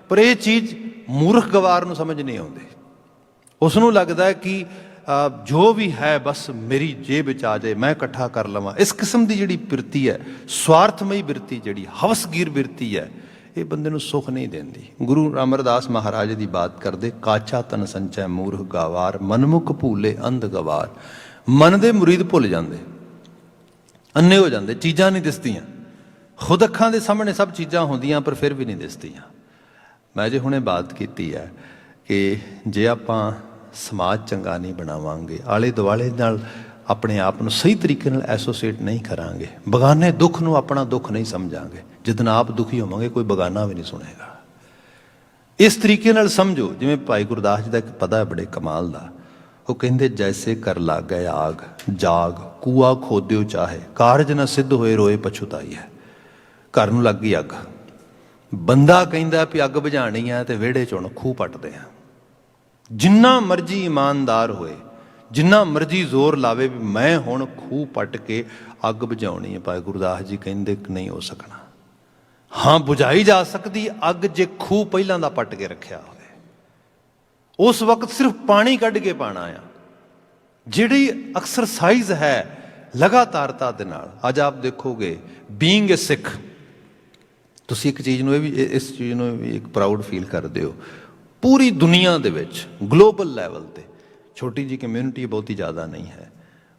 S1: ਪਰ ਇਹ ਚੀਜ਼ ਮੂਰਖ ਗਵਾਰ ਨੂੰ ਸਮਝ ਨਹੀਂ ਆਉਂਦੀ। ਉਸ ਨੂੰ ਲੱਗਦਾ ਕਿ ਜੋ ਵੀ ਹੈ ਬਸ ਮੇਰੀ ਜੇਬ ਵਿੱਚ ਆ ਜਾਏ, ਮੈਂ ਇਕੱਠਾ ਕਰ ਲਵਾਂ। ਇਸ ਕਿਸਮ ਦੀ ਜਿਹੜੀ ਬਿਰਤੀ ਹੈ, ਸਵਾਰਥਮਈ ਬਿਰਤੀ, ਜਿਹੜੀ ਹਵਸਗੀਰ ਬਿਰਤੀ ਹੈ, ਇਹ ਬੰਦੇ ਨੂੰ ਸੁੱਖ ਨਹੀਂ ਦਿੰਦੀ। ਗੁਰੂ ਅਮਰਦਾਸ ਮਹਾਰਾਜ ਦੀ ਬਾਤ ਕਰਦੇ, ਕਾਚਾ ਤਨ ਸੰਚੈ ਮੂਰਖ ਗਾਵਾਰ, ਮਨਮੁਖ ਭੂਲੇ ਅੰਧ ਗਵਾਰ। ਮਨ ਦੇ ਮੁਰੀਦ ਭੁੱਲ ਜਾਂਦੇ, ਅੰਨੇ ਹੋ ਜਾਂਦੇ, ਚੀਜ਼ਾਂ ਨਹੀਂ ਦਿਸਦੀਆਂ। ਖੁਦ ਅੱਖਾਂ ਦੇ ਸਾਹਮਣੇ ਸਭ ਚੀਜ਼ਾਂ ਹੁੰਦੀਆਂ ਪਰ ਫਿਰ ਵੀ ਨਹੀਂ ਦਿਸਦੀਆਂ। ਮੈਂ ਜੇ ਹੁਣੇ ਬਾਤ ਕੀਤੀ ਹੈ ਕਿ ਜੇ ਆਪਾਂ ਸਮਾਜ ਚੰਗਾ ਨਹੀਂ ਬਣਾਵਾਂਗੇ, ਆਲੇ ਦੁਆਲੇ ਨਾਲ ਆਪਣੇ ਆਪ ਨੂੰ ਸਹੀ ਤਰੀਕੇ ਨਾਲ ਐਸੋਸੀਏਟ ਨਹੀਂ ਕਰਾਂਗੇ, ਬਗਾਨੇ ਦੁੱਖ ਨੂੰ ਆਪਣਾ ਦੁੱਖ ਨਹੀਂ ਸਮਝਾਂਗੇ, ਜਿੱਦਣ ਆਪ ਦੁਖੀ ਹੋਵਾਂਗੇ ਕੋਈ ਬਗਾਨਾ ਵੀ ਨਹੀਂ ਸੁਣੇਗਾ। ਇਸ ਤਰੀਕੇ ਨਾਲ ਸਮਝੋ, ਜਿਵੇਂ ਭਾਈ ਗੁਰਦਾਸ ਜੀ ਦਾ ਇੱਕ ਪਦਾ ਹੈ ਬੜੇ ਕਮਾਲ ਦਾ, ਉਹ ਕਹਿੰਦੇ, ਜੈਸੇ ਕਰ ਲਾਗੈ ਆਗ ਜਾਗ ਕੂਆ ਖੋਦਿਓ ਚਾਹੇ, ਕਾਰਜ ਨਾ ਸਿੱਧ ਹੋਏ ਰੋਏ ਪਛੁਤਾਈ ਹੈ। ਘਰ ਨੂੰ ਲੱਗ ਗਈ ਅੱਗ, ਬੰਦਾ ਕਹਿੰਦਾ ਵੀ ਅੱਗ ਬੁਝਾਉਣੀ ਹੈ ਤੇ ਵਿਹੜੇ 'ਚ ਹੁਣ ਖੂਹ ਪੱਟਦੇ ਆ। ਜਿੰਨਾ ਮਰਜ਼ੀ ਇਮਾਨਦਾਰ ਹੋਏ, ਜਿੰਨਾ ਮਰਜ਼ੀ ਜ਼ੋਰ ਲਾਵੇ ਵੀ ਮੈਂ ਹੁਣ ਖੂਹ ਪੱਟ ਕੇ ਅੱਗ ਬੁਝਾਉਣੀ ਹੈ, ਭਾਈ ਗੁਰਦਾਸ ਜੀ ਕਹਿੰਦੇ ਨਹੀਂ ਹੋ ਸਕਣਾ। ਹਾਂ, ਬੁਝਾਈ ਜਾ ਸਕਦੀ ਅੱਗ ਜੇ ਖੂਹ ਪਹਿਲਾਂ ਦਾ ਪੱਟ ਕੇ ਰੱਖਿਆ ਹੋਵੇ। ਉਸ ਵਕਤ ਸਿਰਫ ਪਾਣੀ ਕੱਢ ਕੇ ਪਾਣਾ ਆ। ਜਿਹੜੀ ਐਕਸਰਸਾਈਜ਼ ਹੈ ਲਗਾਤਾਰਤਾ ਦੇ ਨਾਲ, ਅੱਜ ਆਪ ਦੇਖੋਗੇ ਬੀਇੰਗ ਏ ਸਿੱਖ, ਤੁਸੀਂ ਇੱਕ ਚੀਜ਼ ਨੂੰ ਇਹ ਵੀ, ਇਸ ਚੀਜ਼ ਨੂੰ ਵੀ ਇੱਕ ਪ੍ਰਾਊਡ ਫੀਲ ਕਰਦੇ ਹੋ, ਪੂਰੀ ਦੁਨੀਆ ਦੇ ਵਿੱਚ ਗਲੋਬਲ ਲੈਵਲ 'ਤੇ ਛੋਟੀ ਜਿਹੀ ਕਮਿਊਨਿਟੀ ਬਹੁਤੀ ਜ਼ਿਆਦਾ ਨਹੀਂ ਹੈ,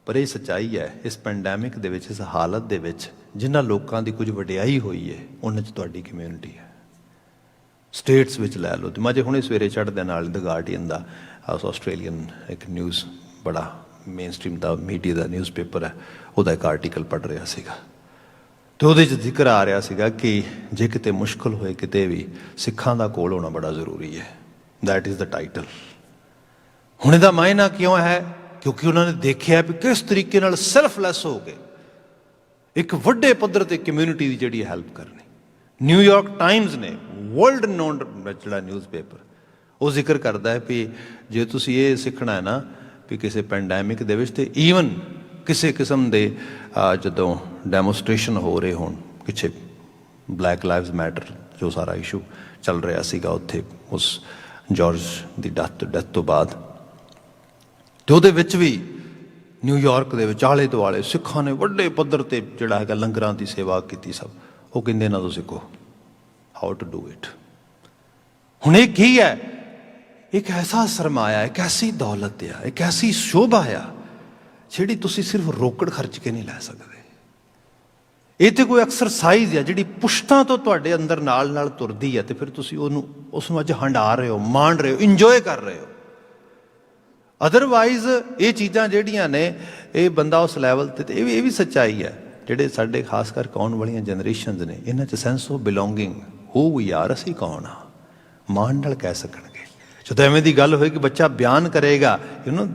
S1: ਪਰ ਇਹ ਸੱਚਾਈ ਹੈ ਇਸ ਪੈਂਡੈਮਿਕ ਦੇ ਵਿੱਚ, ਇਸ ਹਾਲਤ ਦੇ ਵਿੱਚ ਜਿਨ੍ਹਾਂ ਲੋਕਾਂ ਦੀ ਕੁਝ ਵਡਿਆਈ ਹੋਈ ਹੈ, ਉਹਨਾਂ 'ਚ ਤੁਹਾਡੀ ਕਮਿਊਨਿਟੀ ਹੈ। ਸਟੇਟਸ ਵਿੱਚ ਲੈ ਲਓ। ਤੇ ਮੈਂ ਜੇ ਹੁਣੇ ਸਵੇਰੇ ਚੜ੍ਹਦੇ ਨਾਲ ਦ ਗਾਰਡੀਅਨ ਦਾ ਆਸਟ੍ਰੇਲੀਅਨ ਇੱਕ ਨਿਊਜ਼ ਬੜਾ ਮੇਨ ਸਟ੍ਰੀਮ ਦਾ ਮੀਡੀਆ ਦਾ ਨਿਊਜ਼ਪੇਪਰ ਹੈ, ਉਹਦਾ ਇੱਕ ਆਰਟੀਕਲ ਪੜ੍ਹ ਰਿਹਾ ਸੀਗਾ ਅਤੇ ਉਹਦੇ 'ਚ ਜ਼ਿਕਰ ਆ ਰਿਹਾ ਸੀਗਾ ਕਿ ਜੇ ਕਿਤੇ ਮੁਸ਼ਕਿਲ ਹੋਏ ਕਿਤੇ ਵੀ, ਸਿੱਖਾਂ ਦਾ ਕੋਲ ਹੋਣਾ ਬੜਾ ਜ਼ਰੂਰੀ ਹੈ। That is the title. ਹੁਣ ਇਹਦਾ ਮਾਇਨਾ ਕਿਉਂ ਹੈ? ਕਿਉਂਕਿ ਉਹਨਾਂ ਨੇ ਦੇਖਿਆ ਵੀ ਕਿਸ ਤਰੀਕੇ ਨਾਲ ਸੈਲਫਲੈਸ ਹੋ ਕੇ ਇੱਕ ਵੱਡੇ ਪੱਧਰ 'ਤੇ ਕਮਿਊਨਿਟੀ ਦੀ ਜਿਹੜੀ ਹੈਲਪ ਕਰਨੀ। ਨਿਊਯਾਰਕ ਟਾਈਮਜ਼ ਨੇ, ਵਰਲਡ ਨੋਨ ਜਿਹੜਾ ਨਿਊਜ਼ਪੇਪਰ, ਉਹ ਜ਼ਿਕਰ ਕਰਦਾ ਹੈ ਵੀ ਜੇ ਤੁਸੀਂ ਇਹ ਸਿੱਖਣਾ ਹੈ ਨਾ ਵੀ ਕਿਸੇ ਪੈਂਡੈਮਿਕ ਦੇ ਵਿੱਚ, ਅਤੇ ਈਵਨ ਕਿਸੇ ਕਿਸਮ ਦੇ ਜਦੋਂ ਡੈਮੋਸਟ੍ਰੇਸ਼ਨ ਹੋ ਰਹੇ ਹੋਣ, ਪਿੱਛੇ ਬਲੈਕ ਲਾਈਵਜ਼ ਮੈਟਰ ਜੋ ਸਾਰਾ ਇਸ਼ੂ ਚੱਲ ਰਿਹਾ ਸੀਗਾ ਉੱਥੇ ਉਸ ਜਾਰਜ ਦੀ ਡੈਥ ਤੋਂ ਬਾਅਦ, ਅਤੇ ਉਹਦੇ ਵਿੱਚ ਵੀ ਨਿਊਯਾਰਕ ਦੇ ਵਿੱਚ ਆਲੇ ਦੁਆਲੇ ਸਿੱਖਾਂ ਨੇ ਵੱਡੇ ਪੱਧਰ 'ਤੇ ਜਿਹੜਾ ਹੈਗਾ ਲੰਗਰਾਂ ਦੀ ਸੇਵਾ ਕੀਤੀ ਸਭ। ਉਹ ਕਹਿੰਦੇ ਇਹਨਾਂ ਤੋਂ ਸਿੱਖੋ ਹਾਊ ਟੂ ਡੂ ਇਟ। ਹੁਣ ਇਹ ਕੀ ਹੈ? ਇੱਕ ਐਸਾ ਸਰਮਾਇਆ, ਇੱਕ ਐਸੀ ਦੌਲਤ ਆ, ਇੱਕ ਐਸੀ ਸ਼ੋਭਾ ਆ ਜਿਹੜੀ ਤੁਸੀਂ ਸਿਰਫ ਰੋਕੜ ਖਰਚ ਕੇ ਨਹੀਂ ਲੈ ਸਕਦੇ। ਇਹ ਤੇ ਕੋਈ ਐਕਸਰਸਾਈਜ਼ ਆ ਜਿਹੜੀ ਪੁਸ਼ਤਾਂ ਤੋਂ ਤੁਹਾਡੇ ਅੰਦਰ ਨਾਲ ਨਾਲ ਤੁਰਦੀ ਹੈ, ਅਤੇ ਫਿਰ ਤੁਸੀਂ ਉਸ ਨੂੰ ਅੱਜ ਹੰਢਾ ਰਹੇ ਹੋ, ਮਾਣ ਰਹੇ ਹੋ, ਇੰਜੋਏ ਕਰ ਰਹੇ ਹੋ। ਅਦਰਵਾਈਜ਼ ਇਹ ਚੀਜ਼ਾਂ ਜਿਹੜੀਆਂ ਨੇ, ਇਹ ਬੰਦਾ ਉਸ ਲੈਵਲ 'ਤੇ, ਇਹ ਵੀ ਸੱਚਾਈ ਹੈ, ਜਿਹੜੇ ਸਾਡੇ ਖਾਸ ਕਰਕੇ ਆਉਣ ਵਾਲੀਆਂ ਜਨਰੇਸ਼ਨਜ਼ ਨੇ, ਇਹਨਾਂ 'ਚ sense of belonging, who we are, ਅਸੀਂ ਕੌਣ ਆ, ਮਾਣ ਨਾਲ ਕਹਿ ਸਕਣਗੇ। ਜਦੋਂ ਐਵੇਂ ਦੀ ਗੱਲ ਹੋਏਗੀ, ਬੱਚਾ ਬਿਆਨ ਕਰੇਗਾ, you know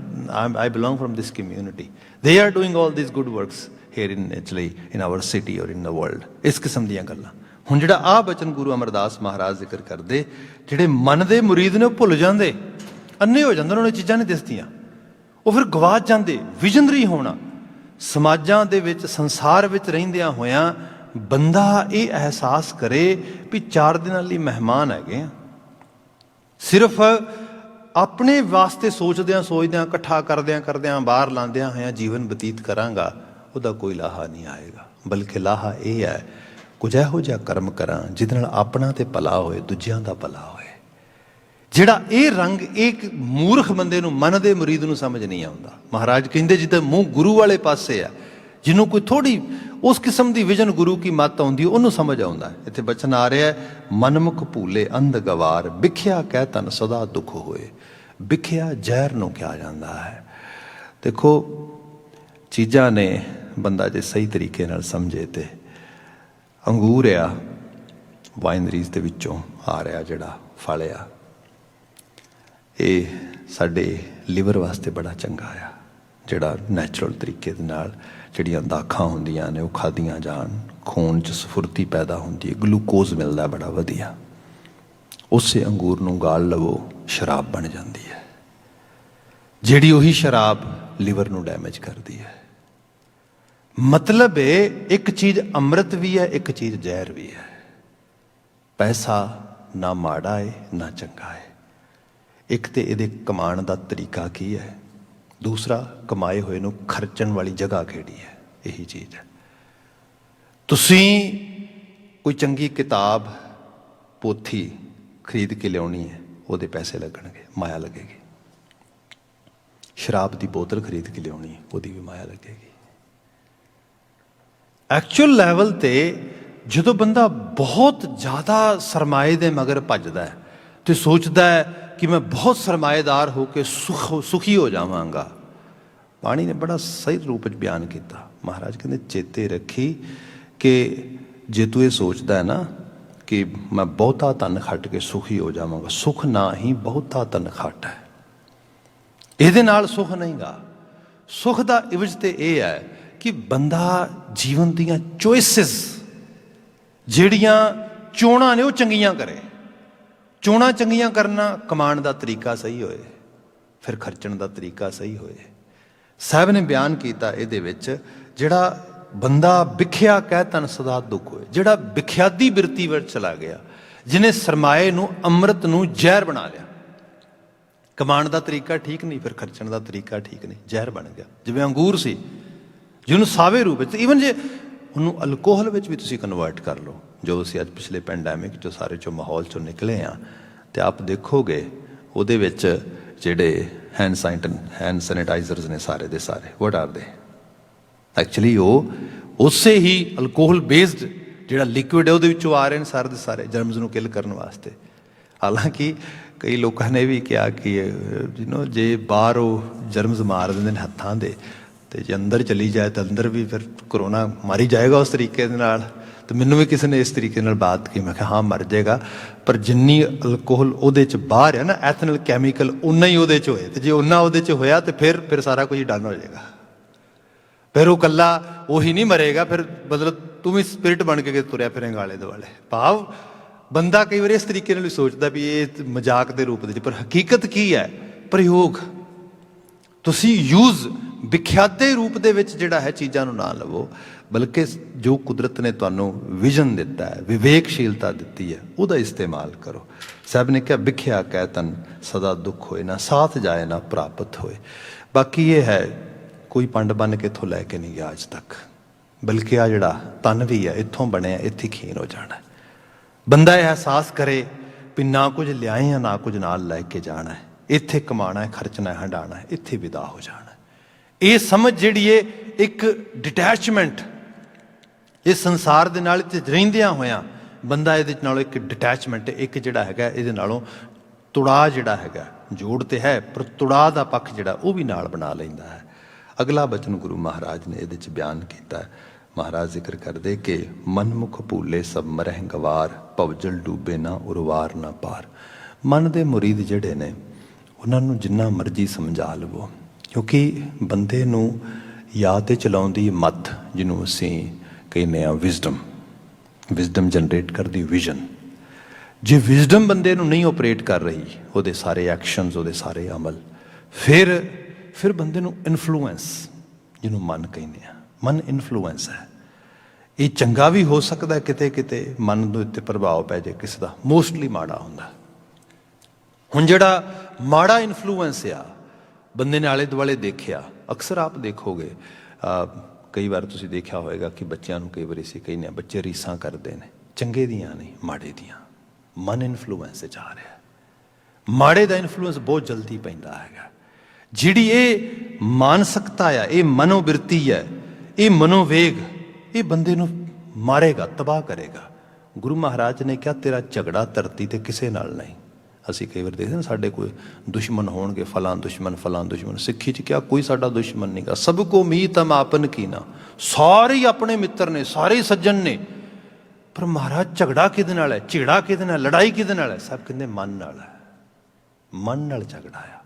S1: I belong firm this community, they are doing all this good works hair in actually in our city ਔਰ ਇਨ ਦ ਵਰਲਡ। ਇਸ ਕਿਸਮ ਦੀਆਂ ਗੱਲਾਂ। ਹੁਣ ਜਿਹੜਾ ਆਹ ਬਚਨ ਗੁਰੂ ਅਮਰਦਾਸ ਮਹਾਰਾਜ ਜ਼ਿਕਰ ਕਰਦੇ, ਜਿਹੜੇ ਮਨ ਦੇ ਮੁਰੀਦ ਨੇ ਉਹ ਭੁੱਲ ਜਾਂਦੇ, ਅੰਨੇ ਹੋ ਜਾਂਦੇ, ਉਹਨਾਂ ਨੂੰ ਚੀਜ਼ਾਂ ਨਹੀਂ ਦਿਸਦੀਆਂ, ਉਹ ਫਿਰ ਗਵਾਚ ਜਾਂਦੇ। ਵਿਜ਼ਨਰੀ ਹੋਣਾ, ਸਮਾਜਾਂ ਦੇ ਵਿੱਚ, ਸੰਸਾਰ ਵਿੱਚ ਰਹਿੰਦਿਆਂ ਹੋਇਆਂ ਬੰਦਾ ਇਹ ਅਹਿਸਾਸ ਕਰੇ ਵੀ 4 ਦਿਨਾਂ ਲਈ ਮਹਿਮਾਨ ਹੈਗੇ ਆ। ਸਿਰਫ ਆਪਣੇ ਵਾਸਤੇ ਸੋਚਦਿਆਂ ਇਕੱਠਾ ਕਰਦਿਆਂ ਬਾਹਰ ਲਾਉਂਦਿਆਂ ਹੋਇਆਂ ਜੀਵਨ ਬਤੀਤ ਕਰਾਂਗਾ, ਉਹਦਾ ਕੋਈ ਲਾਹਾ ਨਹੀਂ ਆਏਗਾ। ਬਲਕਿ ਲਾਹਾ ਇਹ ਹੈ, ਕੁਝ ਇਹੋ ਜਿਹਾ ਕਰਮ ਕਰਾਂ ਜਿਹਦੇ ਨਾਲ ਆਪਣਾ ਤੇ ਭਲਾ ਹੋਏ, ਦੂਜਿਆਂ ਦਾ ਭਲਾ ਹੋਏ। ਜਿਹੜਾ ਇਹ ਰੰਗ ਇੱਕ ਮੂਰਖ ਬੰਦੇ ਨੂੰ, ਮਨ ਦੇ ਮੁਰੀਦ ਨੂੰ ਸਮਝ ਨਹੀਂ ਆਉਂਦਾ। ਮਹਾਰਾਜ ਕਹਿੰਦੇ ਜਿੱਦਾਂ ਮੂੰਹ ਗੁਰੂ ਵਾਲੇ ਪਾਸੇ ਆ, ਜਿਹਨੂੰ ਕੋਈ ਥੋੜ੍ਹੀ ਉਸ ਕਿਸਮ ਦੀ ਵਿਜ਼ਨ ਗੁਰੂ ਕੀ ਮੱਤ ਆਉਂਦੀ, ਉਹਨੂੰ ਸਮਝ ਆਉਂਦਾ। ਇੱਥੇ ਬਚਨ ਆ ਰਿਹਾ, ਮਨਮੁਖ ਭੂਲੇ ਅੰਧ ਗਵਾਰ, ਵਿਖਿਆ ਕਹਿ ਤਨ ਸਦਾ ਦੁੱਖ ਹੋਏ। ਵਿਖਿਆ ਜ਼ਹਿਰ ਨੂੰ ਕਿਹਾ ਜਾਂਦਾ ਹੈ। ਦੇਖੋ ਚੀਜ਼ਾਂ ਨੇ, ਬੰਦਾ ਜੇ ਸਹੀ ਤਰੀਕੇ ਨਾਲ ਸਮਝੇ ਤੇ ਅੰਗੂਰ ਆ, ਵਾਈਨਰੀਜ਼ ਦੇ ਵਿੱਚੋਂ ਆ ਰਿਹਾ ਜਿਹੜਾ ਫਲ ਆ, ਇਹ ਸਾਡੇ ਲਿਵਰ ਵਾਸਤੇ ਬੜਾ ਚੰਗਾ ਆ। ਜਿਹੜਾ ਨੈਚੁਰਲ ਤਰੀਕੇ ਦੇ ਨਾਲ ਜਿਹੜੀਆਂ ਦਾਖਾਂ ਹੁੰਦੀਆਂ ਨੇ ਉਹ ਖਾਧੀਆਂ ਜਾਣ, ਖੂਨ 'ਚ ਸਫੁਰਤੀ ਪੈਦਾ ਹੁੰਦੀ ਹੈ, ਗਲੂਕੋਜ਼ ਮਿਲਦਾ ਬੜਾ ਵਧੀਆ। ਉਸੇ ਅੰਗੂਰ ਨੂੰ ਗਾਲ ਲਵੋ, ਸ਼ਰਾਬ ਬਣ ਜਾਂਦੀ ਹੈ, ਜਿਹੜੀ ਉਹੀ ਸ਼ਰਾਬ ਲਿਵਰ ਨੂੰ ਡੈਮੇਜ ਕਰਦੀ ਹੈ। ਮਤਲਬ ਇਹ ਇੱਕ ਚੀਜ਼ ਅੰਮ੍ਰਿਤ ਵੀ ਹੈ, ਇੱਕ ਚੀਜ਼ ਜ਼ਹਿਰ ਵੀ ਹੈ। ਪੈਸਾ ਨਾ ਮਾੜਾ ਹੈ ਨਾ ਚੰਗਾ ਹੈ। ਇੱਕ ਤੇ ਇਹਦੇ ਕਮਾਉਣ ਦਾ ਤਰੀਕਾ ਕੀ ਹੈ, ਦੂਸਰਾ ਕਮਾਏ ਹੋਏ ਨੂੰ ਖਰਚਣ ਵਾਲੀ ਜਗ੍ਹਾ ਕਿਹੜੀ ਹੈ। ਇਹੀ ਚੀਜ਼ ਹੈ। ਤੁਸੀਂ ਕੋਈ ਚੰਗੀ ਕਿਤਾਬ, ਪੋਥੀ ਖਰੀਦ ਕੇ ਲਿਆਉਣੀ ਹੈ, ਉਹਦੇ ਪੈਸੇ ਲੱਗਣਗੇ, ਮਾਇਆ ਲੱਗੇਗੀ। ਸ਼ਰਾਬ ਦੀ ਬੋਤਲ ਖਰੀਦ ਕੇ ਲਿਆਉਣੀ ਹੈ, ਉਹਦੀ ਵੀ ਮਾਇਆ ਲੱਗੇਗੀ। ਐਕਚੁਅਲ ਲੈਵਲ 'ਤੇ ਜਦੋਂ ਬੰਦਾ ਬਹੁਤ ਜ਼ਿਆਦਾ ਸਰਮਾਏ ਦੇ ਮਗਰ ਭੱਜਦਾ ਹੈ ਅਤੇ ਸੋਚਦਾ ਹੈ ਕਿ ਮੈਂ ਬਹੁਤ ਸਰਮਾਏਦਾਰ ਹੋ ਕੇ ਸੁਖੀ ਹੋ ਜਾਵਾਂਗਾ, ਬਾਣੀ ਨੇ ਬੜਾ ਸਹੀ ਰੂਪ 'ਚ ਬਿਆਨ ਕੀਤਾ। ਮਹਾਰਾਜ ਕਹਿੰਦੇ ਚੇਤੇ ਰੱਖੀ ਕਿ ਜੇ ਤੂੰ ਇਹ ਸੋਚਦਾ ਹੈ ਨਾ ਕਿ ਮੈਂ ਬਹੁਤਾ ਧਨ ਖੱਟ ਕੇ ਸੁਖੀ ਹੋ ਜਾਵਾਂਗਾ, ਸੁਖ ਨਾ ਹੀ ਬਹੁਤਾ ਧਨ ਖੱਟ ਹੈ, ਇਹਦੇ ਨਾਲ ਸੁਖ ਨਹੀਂਗਾ। ਸੁਖ ਦਾ ਇਵਜ਼ ਤੇ ਇਹ ਹੈ ਕਿ ਬੰਦਾ ਜੀਵਨ ਦੀਆਂ ਚੋਇਸਿਸ, ਜਿਹੜੀਆਂ ਚੋਣਾਂ ਨੇ, ਉਹ ਚੰਗੀਆਂ ਕਰੇ। ਚੋਣਾਂ ਚੰਗੀਆਂ ਕਰਨਾ, ਕਮਾਉਣ ਦਾ ਤਰੀਕਾ ਸਹੀ ਹੋਏ, ਫਿਰ ਖਰਚਣ ਦਾ ਤਰੀਕਾ ਸਹੀ ਹੋਏ। ਸਾਹਿਬ ਨੇ ਬਿਆਨ ਕੀਤਾ ਇਹਦੇ ਵਿੱਚ, ਜਿਹੜਾ ਬੰਦਾ ਵਿਖਿਆ ਕਹਿ ਤਨ ਸਦਾ ਦੁੱਖ ਹੋਏ, ਜਿਹੜਾ ਵਿਖਿਆਤੀ ਬਿਰਤੀ ਵਿੱਚ ਚਲਾ ਗਿਆ, ਜਿਹਨੇ ਸਰਮਾਏ ਨੂੰ, ਅੰਮ੍ਰਿਤ ਨੂੰ ਜ਼ਹਿਰ ਬਣਾ ਲਿਆ। ਕਮਾਉਣ ਦਾ ਤਰੀਕਾ ਠੀਕ ਨਹੀਂ, ਫਿਰ ਖਰਚਣ ਦਾ ਤਰੀਕਾ ਠੀਕ ਨਹੀਂ, ਜ਼ਹਿਰ ਬਣ ਗਿਆ। ਜਿਵੇਂ ਅੰਗੂਰ ਸੀ, ਜਿਹਨੂੰ ਸਾਵੇ ਰੂਪ ਵਿੱਚ, ਈਵਨ ਜੇ ਉਹਨੂੰ ਅਲਕੋਹਲ ਵਿੱਚ ਵੀ ਤੁਸੀਂ ਕਨਵਰਟ ਕਰ ਲਓ, ਜੋ ਅਸੀਂ ਅੱਜ ਪਿਛਲੇ ਪੈਂਡੈਮਿਕ 'ਚੋਂ ਸਾਰੇ 'ਚੋਂ ਮਾਹੌਲ 'ਚੋਂ ਨਿਕਲੇ ਹਾਂ, ਅਤੇ ਆਪ ਦੇਖੋਗੇ ਉਹਦੇ ਵਿੱਚ ਜਿਹੜੇ ਹੈਂਡ ਸੈਨੀਟਾਈਜ਼ਰਸ ਨੇ ਸਾਰੇ ਦੇ ਸਾਰੇ, ਵਾਟ ਆਰ ਦੇ ਐਕਚੁਅਲੀ, ਉਹ ਉਸੇ ਹੀ ਅਲਕੋਹਲ ਬੇਸਡ ਜਿਹੜਾ ਲਿਕੁਇਡ ਹੈ ਉਹਦੇ ਵਿੱਚੋਂ ਆ ਰਹੇ ਨੇ ਸਾਰੇ ਦੇ ਸਾਰੇ, ਜਰਮਸ ਨੂੰ ਕਿਲ ਕਰਨ ਵਾਸਤੇ। ਹਾਲਾਂਕਿ ਕਈ ਲੋਕਾਂ ਨੇ ਵੀ ਕਿਹਾ ਕਿ ਜੇ ਬਾਹਰ ਉਹ ਜਰਮਸ ਮਾਰ ਦਿੰਦੇ ਨੇ ਹੱਥਾਂ ਦੇ, ਅਤੇ ਜੇ ਅੰਦਰ ਚਲੀ ਜਾਏ ਤਾਂ ਅੰਦਰ ਵੀ ਫਿਰ ਕਰੋਨਾ ਮਾਰੀ ਜਾਏਗਾ ਉਸ ਤਰੀਕੇ ਦੇ ਨਾਲ। ਅਤੇ ਮੈਨੂੰ ਵੀ ਕਿਸੇ ਨੇ ਇਸ ਤਰੀਕੇ ਨਾਲ ਬਾਤ ਕੀ, ਮੈਂ ਕਿਹਾ ਹਾਂ ਮਰ ਜਾਏਗਾ, ਪਰ ਜਿੰਨੀ ਅਲਕੋਹਲ ਉਹਦੇ 'ਚ ਬਾਹਰ ਹੈ ਨਾ, ਐਥਨਲ ਕੈਮੀਕਲ ਉਨਾ ਹੀ ਉਹਦੇ 'ਚ ਹੋਏ, ਅਤੇ ਜੇ ਉਨਾ ਉਹਦੇ 'ਚ ਹੋਇਆ ਤਾਂ ਫਿਰ ਸਾਰਾ ਕੁਝ ਡਨ ਹੋ ਜਾਏਗਾ। ਫਿਰ ਉਹ ਇਕੱਲਾ ਉਹੀ ਨਹੀਂ ਮਰੇਗਾ, ਫਿਰ ਮਤਲਬ ਤੂੰ ਵੀ ਸਪਿਰਿਟ ਬਣ ਕੇ ਤੁਰਿਆ ਫਿਰੇਂਗਾ ਆਲੇ ਦੁਆਲੇ। ਭਾਵ ਬੰਦਾ ਕਈ ਵਾਰੀ ਇਸ ਤਰੀਕੇ ਨਾਲ ਵੀ ਸੋਚਦਾ ਵੀ ਇਹ ਮਜ਼ਾਕ ਦੇ ਰੂਪ ਦੇ ਵਿੱਚ, ਪਰ ਹਕੀਕਤ ਕੀ ਹੈ? ਪ੍ਰਯੋਗ। ਤੁਸੀਂ ਯੂਜ਼ ਵਿਖਿਆਤੇ ਰੂਪ ਦੇ ਵਿੱਚ ਜਿਹੜਾ ਹੈ ਚੀਜ਼ਾਂ ਨੂੰ ਨਾ ਲਵੋ, ਬਲਕਿ ਜੋ ਕੁਦਰਤ ਨੇ ਤੁਹਾਨੂੰ ਵਿਜ਼ਨ ਦਿੱਤਾ ਹੈ, ਵਿਵੇਕਸ਼ੀਲਤਾ ਦਿੱਤੀ ਹੈ, ਉਹਦਾ ਇਸਤੇਮਾਲ ਕਰੋ। ਸਾਹਿਬ ਨੇ ਕਿਹਾ ਵਿਖਿਆ ਕਹਿ ਤਨ ਸਦਾ ਦੁੱਖ ਹੋਏ, ਨਾ ਸਾਥ ਜਾਏ ਨਾ ਪ੍ਰਾਪਤ ਹੋਏ। ਬਾਕੀ ਇਹ ਹੈ, ਕੋਈ ਪੰਡ ਬਣ ਕੇ ਇੱਥੋਂ ਲੈ ਕੇ ਨਹੀਂ ਗਿਆ ਅੱਜ ਤੱਕ, ਬਲਕਿ ਆ ਜਿਹੜਾ ਤਨ ਵੀ ਹੈ ਇੱਥੋਂ ਬਣਿਆ, ਇੱਥੇ ਖੀਨ ਹੋ ਜਾਣਾ। ਬੰਦਾ ਇਹ ਅਹਿਸਾਸ ਕਰੇ ਵੀ ਨਾ ਕੁਝ ਲਿਆਏ ਆ, ਨਾ ਕੁਝ ਨਾਲ ਲੈ ਕੇ ਜਾਣਾ ਹੈ, ਇੱਥੇ ਕਮਾਉਣਾ ਹੈ, ਖਰਚਣਾ ਹੈ, ਹੰਡਾਉਣਾ ਹੈ, ਇੱਥੇ ਵਿਦਾ ਹੋ ਜਾਣਾ। ਇਹ ਸਮਝ ਜਿਹੜੀ ਹੈ, ਇੱਕ ਡਿਟੈਚਮੈਂਟ, ਇਸ ਸੰਸਾਰ ਦੇ ਨਾਲ ਰਹਿੰਦਿਆਂ ਹੋਇਆਂ ਬੰਦਾ ਇਹਦੇ ਨਾਲੋਂ ਇੱਕ ਡਿਟੈਚਮੈਂਟ, ਇੱਕ ਜਿਹੜਾ ਹੈਗਾ ਇਹਦੇ ਨਾਲੋਂ ਤੁੜਾਅ ਜਿਹੜਾ ਹੈਗਾ, ਜੋੜ ਤੇ ਹੈ ਪਰ ਤੁੜਾਅ ਦਾ ਪੱਖ ਜਿਹੜਾ ਉਹ ਵੀ ਨਾਲ ਬਣਾ ਲੈਂਦਾ ਹੈ। ਅਗਲਾ ਬਚਨ ਗੁਰੂ ਮਹਾਰਾਜ ਨੇ ਇਹਦੇ 'ਚ ਬਿਆਨ ਕੀਤਾ। ਮਹਾਰਾਜ ਜ਼ਿਕਰ ਕਰਦੇ ਕਿ ਮਨਮੁਖ ਭੂਲੇ ਸਭ ਮਰਹਿ ਗਵਾਰ, ਭਵਜਲ ਡੂਬੇ ਨਾ ਉਰਵਾਰ ਨਾ ਪਾਰ। ਮਨ ਦੇ ਮੁਰੀਦ ਜਿਹੜੇ ਨੇ ਉਹਨਾਂ ਨੂੰ ਜਿੰਨਾ ਮਰਜ਼ੀ ਸਮਝਾ ਲਵੋ, ਕਿਉਂਕਿ ਬੰਦੇ ਨੂੰ ਜਾਂ ਤਾਂ ਚਲਾਉਂਦੀ ਮੱਤ, ਜਿਹਨੂੰ ਅਸੀਂ ਕਹਿੰਦੇ ਹਾਂ ਵਿਜ਼ਡਮ ਜਨਰੇਟ ਕਰਦੀ ਵਿਜ਼ਨ। ਜੇ ਵਿਜ਼ਡਮ ਬੰਦੇ ਨੂੰ ਨਹੀਂ ਓਪਰੇਟ ਕਰ ਰਹੀ, ਉਹਦੇ ਸਾਰੇ ਐਕਸ਼ਨਸ, ਉਹਦੇ ਸਾਰੇ ਅਮਲ, ਫਿਰ ਬੰਦੇ ਨੂੰ ਇਨਫਲੂਐਂਸ, ਜਿਹਨੂੰ ਮਨ ਕਹਿੰਦੇ ਆ, ਮਨ ਇਨਫਲੂਐਂਸ ਹੈ। ਇਹ ਚੰਗਾ ਵੀ ਹੋ ਸਕਦਾ, ਕਿਤੇ ਕਿਤੇ ਮਨ ਦੇ ਉੱਤੇ ਪ੍ਰਭਾਵ ਪੈ ਜਾਏ ਕਿਸੇ ਦਾ, ਮੋਸਟਲੀ ਮਾੜਾ ਹੁੰਦਾ। ਹੁਣ ਜਿਹੜਾ ਮਾੜਾ ਇਨਫਲੂਐਂਸ ਆ, ਬੰਦੇ ਨੇ ਆਲੇ ਦੁਆਲੇ ਦੇਖਿਆ, ਅਕਸਰ ਆਪ ਦੇਖੋਗੇ, ਕਈ ਵਾਰ ਤੁਸੀਂ ਦੇਖਿਆ ਹੋਏਗਾ ਕਿ ਬੱਚਿਆਂ ਨੂੰ ਕਈ ਵਾਰੀ ਅਸੀਂ ਕਹਿੰਦੇ ਹਾਂ ਬੱਚੇ ਰੀਸਾਂ ਕਰਦੇ ਨੇ, ਚੰਗੇ ਦੀਆਂ ਨਹੀਂ ਮਾੜੇ ਦੀਆਂ। ਮਨ ਇਨਫਲੂਐਂਸ 'ਚ ਆ ਰਿਹਾ, ਮਾੜੇ ਦਾ ਇਨਫਲੂਐਂਸ ਬਹੁਤ ਜਲਦੀ ਪੈਂਦਾ ਹੈਗਾ। ਜਿਹੜੀ ਇਹ ਮਾਨਸਿਕਤਾ ਆ, ਇਹ ਮਨੋਬਿਰਤੀ ਹੈ, ਇਹ ਮਨੋਵੇਗ, ਇਹ ਬੰਦੇ ਨੂੰ ਮਾਰੇਗਾ, ਤਬਾਹ ਕਰੇਗਾ। ਗੁਰੂ ਮਹਾਰਾਜ ਨੇ ਕਿਹਾ ਤੇਰਾ ਝਗੜਾ ਧਰਤੀ ਤੇ ਕਿਸੇ ਨਾਲ ਨਹੀਂ। ਅਸੀਂ ਕਈ ਵਾਰ ਦੇਖਦੇ ਨਾ ਸਾਡੇ ਕੋਈ ਦੁਸ਼ਮਣ ਹੋਣਗੇ, ਫਲਾਂ ਦੁਸ਼ਮਣ। ਸਿੱਖੀ 'ਚ ਕਿਹਾ ਕੋਈ ਸਾਡਾ ਦੁਸ਼ਮਣ ਨਹੀਂ ਗਾ, ਸਭ ਕੋ ਮੀਤ ਹਮ ਆਪਨ ਕੀਨਾ। ਸਾਰੇ ਹੀ ਆਪਣੇ ਮਿੱਤਰ ਨੇ, ਸਾਰੇ ਹੀ ਸੱਜਣ ਨੇ। ਪਰ ਮਹਾਰਾਜ ਝਗੜਾ ਕਿਹਦੇ ਨਾਲ ਹੈ, ਝਗੜਾ ਕਿਹਦੇ ਨਾਲ, ਲੜਾਈ ਕਿਹਦੇ ਨਾਲ ਹੈ? ਸਭ ਕਹਿੰਦੇ ਮਨ ਨਾਲ ਹੈ। ਮਨ ਨਾਲ ਝਗੜਾ ਆ।